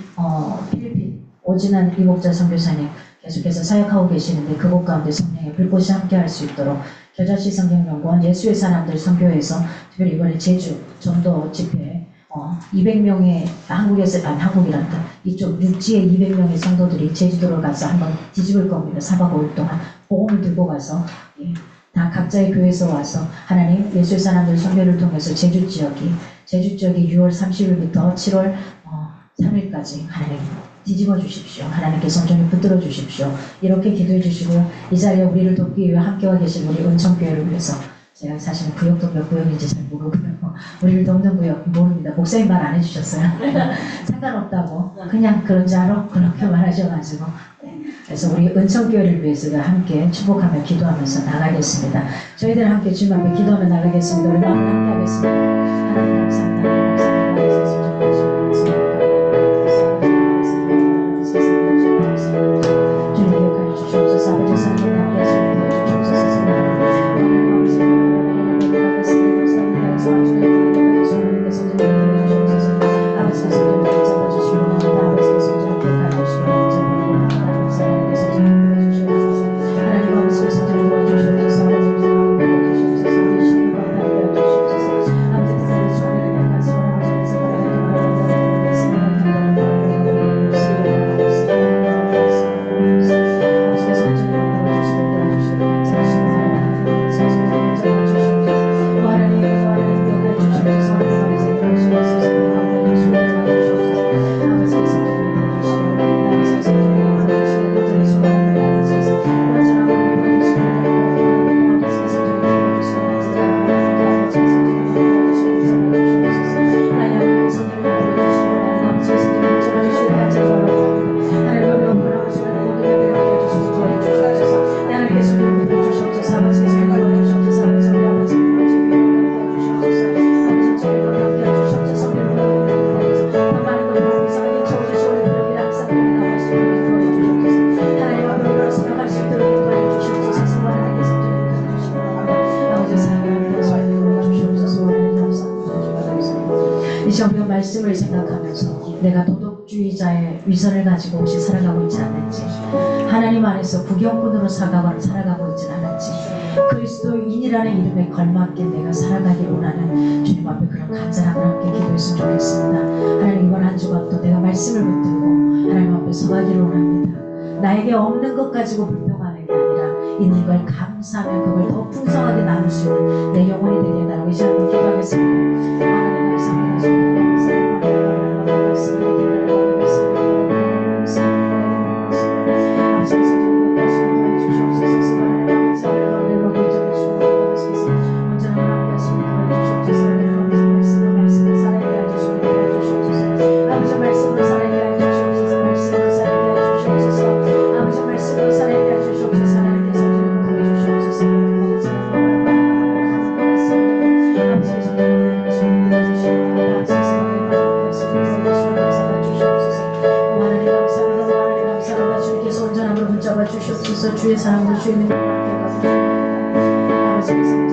필리핀 오진한 이목자 선교사님 계속해서 사역하고 계시는데 그곳 가운데 성령의 불꽃이 함께할 수 있도록 겨자씨 성경연구원 예수의 사람들 선교에서 특별히 이번에 제주 전도 집회 200명의 한국이란다. 이쪽 육지에 200명의 성도들이 제주도를 가서 한번 뒤집을 겁니다. 4박 5일 동안 복음을 들고 가서 다 각자의 교회에서 와서 하나님 예수의 사람들 선교를 통해서 제주 지역이 6월 30일부터 7월 3일까지 하나님 뒤집어 주십시오. 하나님께서 온전히 붙들어 주십시오. 이렇게 기도해 주시고요. 이 자리에 우리를 돕기 위해 함께와 계신 우리 은총교회를 위해서 제가 사실은 구역도 몇 구역인지 잘 모르고요. 우리를 돕는 구역 모릅니다. 목사님 말 안 해주셨어요. 상관없다고 그냥 그런 줄 알아? 그렇게 말하셔가지고 그래서 우리 은총교회를 위해서 함께 축복하며 기도하면서 나가겠습니다. 저희들 함께 주님 앞에 기도하며 나가겠습니다. 우리 마음 함께 하겠습니다. 하나님 감사합니다. 주님 기억하여 주시옵소서. 아버지 사랑을 나게 하시옵소서. 이정표 말씀을 생각하면서 내가 도덕주의자의 위선을 가지고 혹시 살아가고 있지 않는지, 하나님 안에서 구경꾼으로 살아가고 있지 않은지, 그리스도인이라는 이름에 걸맞게 내가 살아가길 원하는 주님 앞에 그런 간절함을 함께 기도했으면 좋겠습니다. 하나님 이번 한 주간 또 내가 말씀을 붙들고 하나님 앞에 서가기를 원합니다. 나에게 없는 것 가지고 불평하는 게 아니라 있는 걸 감사하며 그걸 더 풍성하게 나눌 수 있는 내 영혼이 되게 해달라고 이제 한번 기도하겠습니다. 하나님 감사합니다. 주시옵소서. 주의 사랑으로 주의 능력을 함께 가주시옵소서.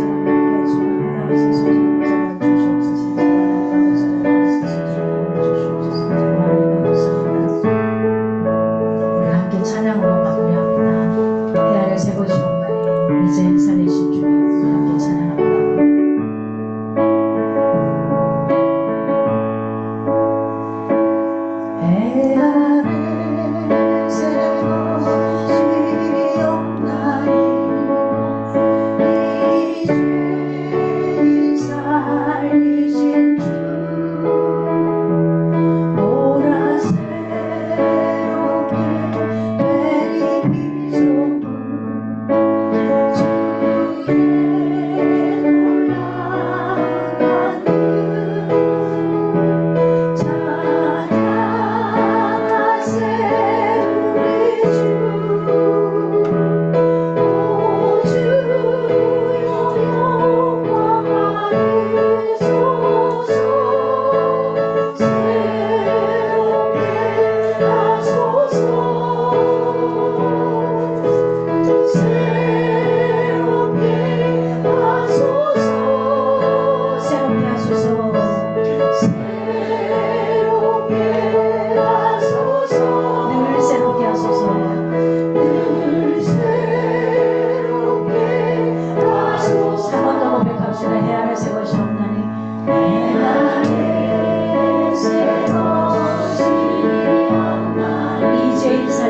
우리 함께 찬양으로 마무리합니다. 해아를 세보시는 날에 이제 살리신 주님 우리 함께 찬양합니다. 해아를 세보시옵나니 이제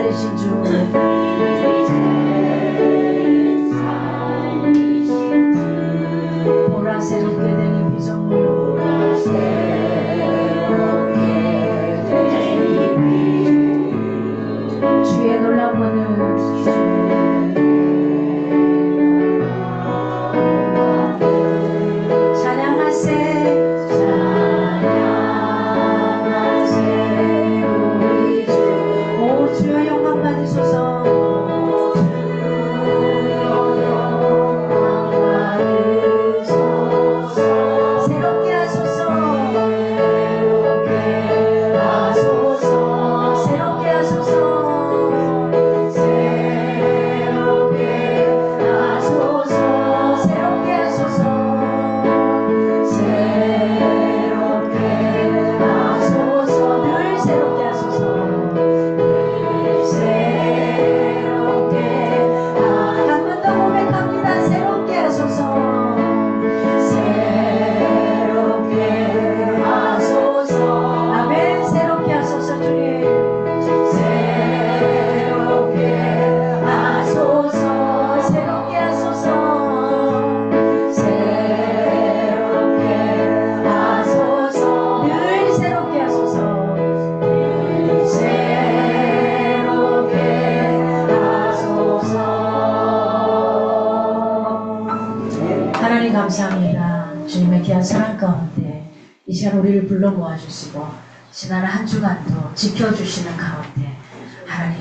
살리신 주 보라 새롭게 되는 피조물 주의 놀라운 하나님 감사합니다. 주님의 귀한 사랑 가운데 이 시간 우리를 불러 모아주시고 지난 한 주간도 지켜주시는 가운데 하나님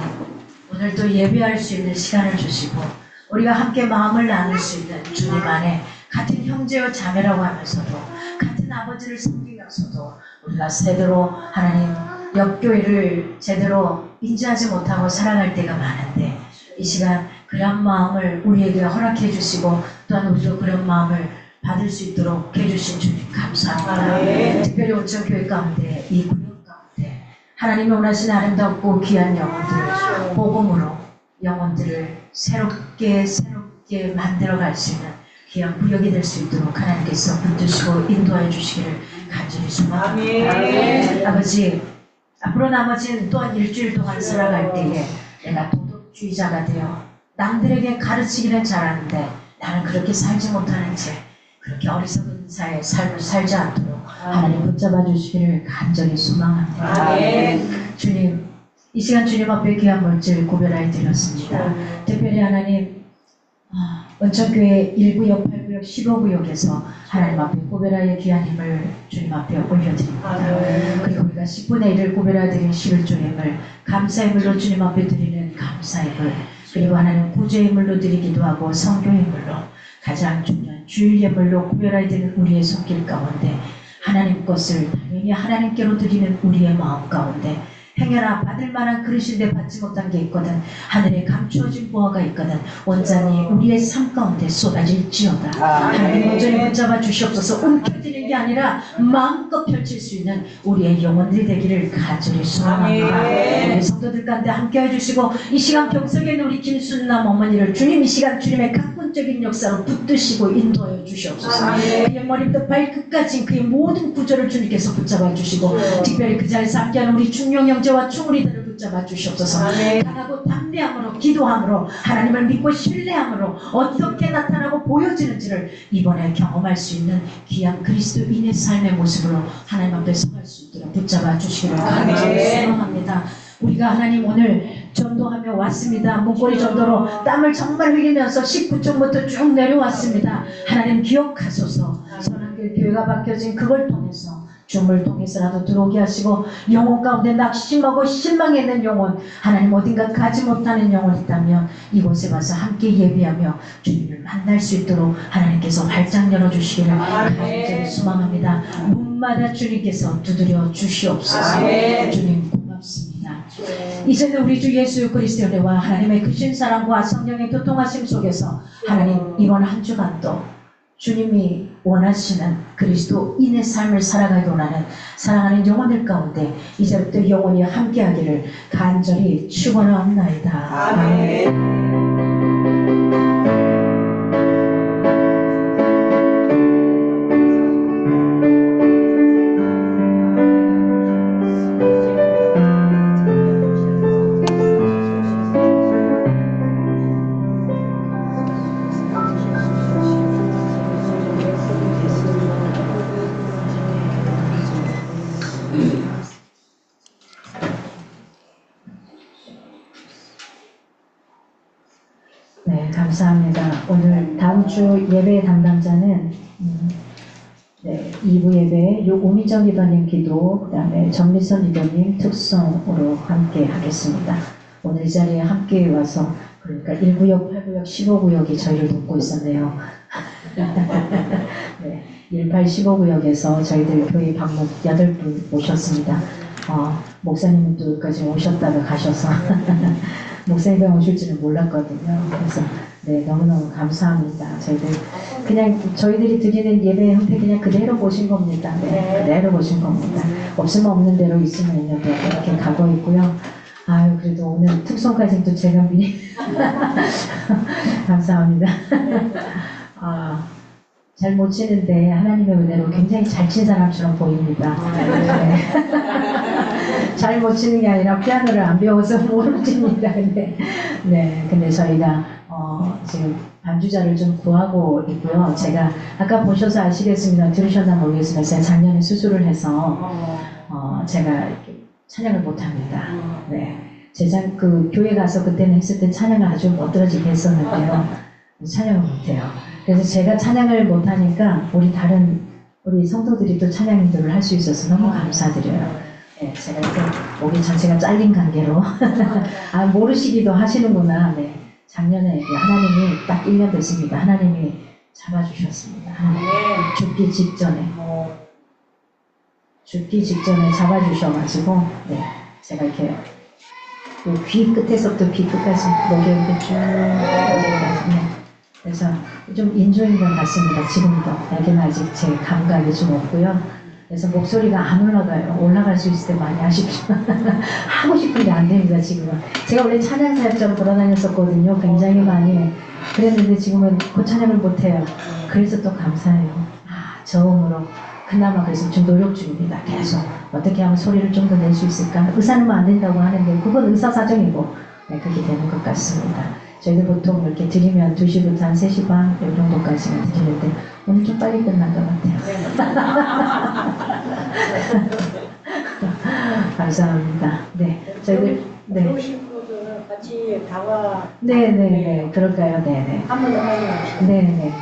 오늘도 예배할 수 있는 시간을 주시고 우리가 함께 마음을 나눌 수 있는 주님 안에 같은 형제와 자매라고 하면서도 같은 아버지를 섬기면서도 우리가 제대로 하나님 옆교회를 제대로 인지하지 못하고 살아갈 때가 많은데 이 시간 그런 마음을 우리에게 허락해 주시고 또한 우리도 그런 마음을 받을 수 있도록 해주신 주님 감사합니다. 네. 특별히 온천교회 가운데 이 구역 가운데 하나님이 원하시는 아름답고 귀한 영혼들을 복음으로 영혼들을 새롭게 만들어갈 수 있는 귀한 구역이 될 수 있도록 하나님께서 붙드시고 인도하여 주시기를 간절히 소망합니다. 아멘. 아버지 앞으로 나머지는 또한 일주일 동안 살아갈 때에 내가 도덕주의자가 되어 남들에게 가르치기는 잘하는데 나는 그렇게 살지 못하는 채 그렇게 어리석은 자의 삶을 살지 않도록 하나님 붙잡아 주시기를 간절히 소망합니다. 아멘. 주님 이 시간 주님 앞에 귀한 물질 고별하여 드렸습니다. 특별히 하나님 원천교회 1구역, 8구역, 15구역에서 하나님 앞에 고별하여 귀한 힘을 주님 앞에 올려드립니다. 그리고 우리가 10분의 1을 고별하여 드린 11조의 힘을 감사의 물로 주님 앞에 드리는 감사의 물, 그리고 하나님 구제의 물로 드리기도 하고 성교의 물로 가장 중요한 주일 예물로 구별하여 드리는 우리의 손길 가운데 하나님 것을 당연히 하나님께로 드리는 우리의 마음 가운데 행여나 받을 만한 그릇인데 받지 못한 게 있거든 하늘에 감추어진 보화가 있거든 온전히 우리의 삶 가운데 쏟아질지어다. 하나님 온전히 붙잡아 주시옵소서. 움켜쥐는 게 아니라 마음껏 펼칠 수 있는 우리의 영혼들이 되기를 간절히 소망합니다. 우리 성도들 가운데 함께해 주시고 이 시간 병석에 있는 우리 김순남 어머니를 주님 이 시간 주님의 각본적인 역사로 붙드시고 인도하여 주시옵소서. 그의 머리부터 발끝까지 그의 모든 구조를 주님께서 붙잡아 주시고 특별히 그 자리에서 함께하는 우리 중용 형제와 충우리들을 붙잡아 주시옵소서. 강하고 담대함으로 기도함으로 하나님을 믿고 신뢰함으로 어떻게 나타나고 보여지는지를 이번에 경험할 수 있는 귀한 그리스도인의 삶의 모습으로 하나님 앞에 서갈 수 있도록 붙잡아 주시기를 간절히 소망합니다. 우리가 하나님 오늘 전도하며 왔습니다. 목걸이 전도로 땀을 정말 흘리면서 19층부터 쭉 내려왔습니다. 하나님 기억하소서. 선한길 교회가 박혀진 그걸 통해서 줌을 통해서라도 들어오게 하시고 영혼 가운데 낙심하고 실망했는 영혼 하나님 어딘가 가지 못하는 영혼이 있다면 이곳에 와서 함께 예비하며 주님을 만날 수 있도록 하나님께서 활짝 열어주시기를 간절히 소망합니다. 문마다 주님께서 두드려 주시옵소서. 주님 고맙습니다. 이제는 우리 주 예수 그리스도의 은혜와 하나님의 크신 사랑과 성령의 교통하심 속에서 하나님 이번 한 주간도 주님이 원하시는 그리스도인의 삶을 살아가기 원하는 사랑하는 영혼들 가운데 이제부터 영원히 함께하기를 간절히 축원하옵나이다. 아멘. 네, 감사합니다. 오늘 다음 주 예배 담당자는 네, 2부 예배 오미정 리더님 기도, 그 다음에 정미선 리더님 특송으로 함께 하겠습니다. 오늘 이 자리에 함께 와서 그러니까 1구역, 8구역, 15구역이 저희를 돕고 있었네요. 네, 18, 15구역에서 저희들 교회 방문 8분 모셨습니다. 목사님은 또 여기까지 오셨다가 가셔서 목사님이 오실 줄은 몰랐거든요. 그래서 네, 너무너무 감사합니다. 저희들이 드리는 예배 형태 그냥 그대로 보신 겁니다. 네, 그대로 보신 겁니다. 없으면 없는 대로 있으면 있는 대로 이렇게 가고 있고요. 아유, 그래도 오늘 특송까지 또 제가 미리 감사합니다. 잘 못 치는데 하나님의 은혜로 굉장히 잘 친 사람처럼 보입니다. 네. 잘 못 치는 게 아니라 피아노를 안 배워서 못 칩니다. 근데 저희가 지금 반주자를 좀 구하고 있고요. 제가 아까 보셔서 아시겠습니다. 들으셨나 모르겠습니다. 제가 작년에 수술을 해서 제가 이렇게 찬양을 못합니다. 네. 교회 가서 그때는 했을 때 찬양을 아주 멋들어지게 했었는데요. 찬양을 못해요. 그래서 제가 찬양을 못하니까 우리 성도들이 또 찬양 인도를 할 수 있어서 너무 감사드려요. 네, 제가 이렇게 목이 전체가 잘린 관계로 모르시기도 하시는구나. 네, 작년에 하나님이 딱 1년 됐습니다. 하나님이 잡아주셨습니다. 죽기 직전에 잡아주셔가지고 네, 제가 이렇게 귀 끝에서부터 귀 끝까지 목에 이렇게 쭉 네. 그래서 좀 인조인 것 같습니다. 지금도 여기는 아직 제 감각이 좀 없고요. 그래서 목소리가 안 올라가요. 올라갈 수 있을 때 많이 하십시오. 하고 싶은데 안 됩니다. 지금은 제가 원래 찬양 사역자로 돌아다녔었거든요. 굉장히 많이 그랬는데 지금은 그 찬양을 못해요. 그래서 또 감사해요. 저음으로 그나마 그래서 좀 노력 중입니다. 계속 어떻게 하면 소리를 좀 더 낼 수 있을까. 의사는 안 된다고 하는데 그건 의사 사정이고 네, 그렇게 되는 것 같습니다. 저희들 보통 이렇게 드리면 2시부터 한 3시 반 이 정도까지만 드리는데 오늘 좀 빨리 끝난 것 같아요. 감사합니다. 네, 저희들 들어오신 분들은 같이 다와. 네네네, 그럴까요? 네네. 한번 더 확인하시죠. 네네.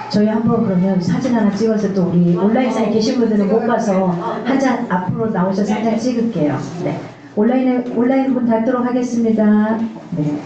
저희 한번 그러면 사진 하나 찍어서 또 우리 온라인상에 계신 분들은 못 봐서 한 장 앞으로 나오셔서 한 장 찍을게요. 네. 온라인 분 닫도록 하겠습니다. 네.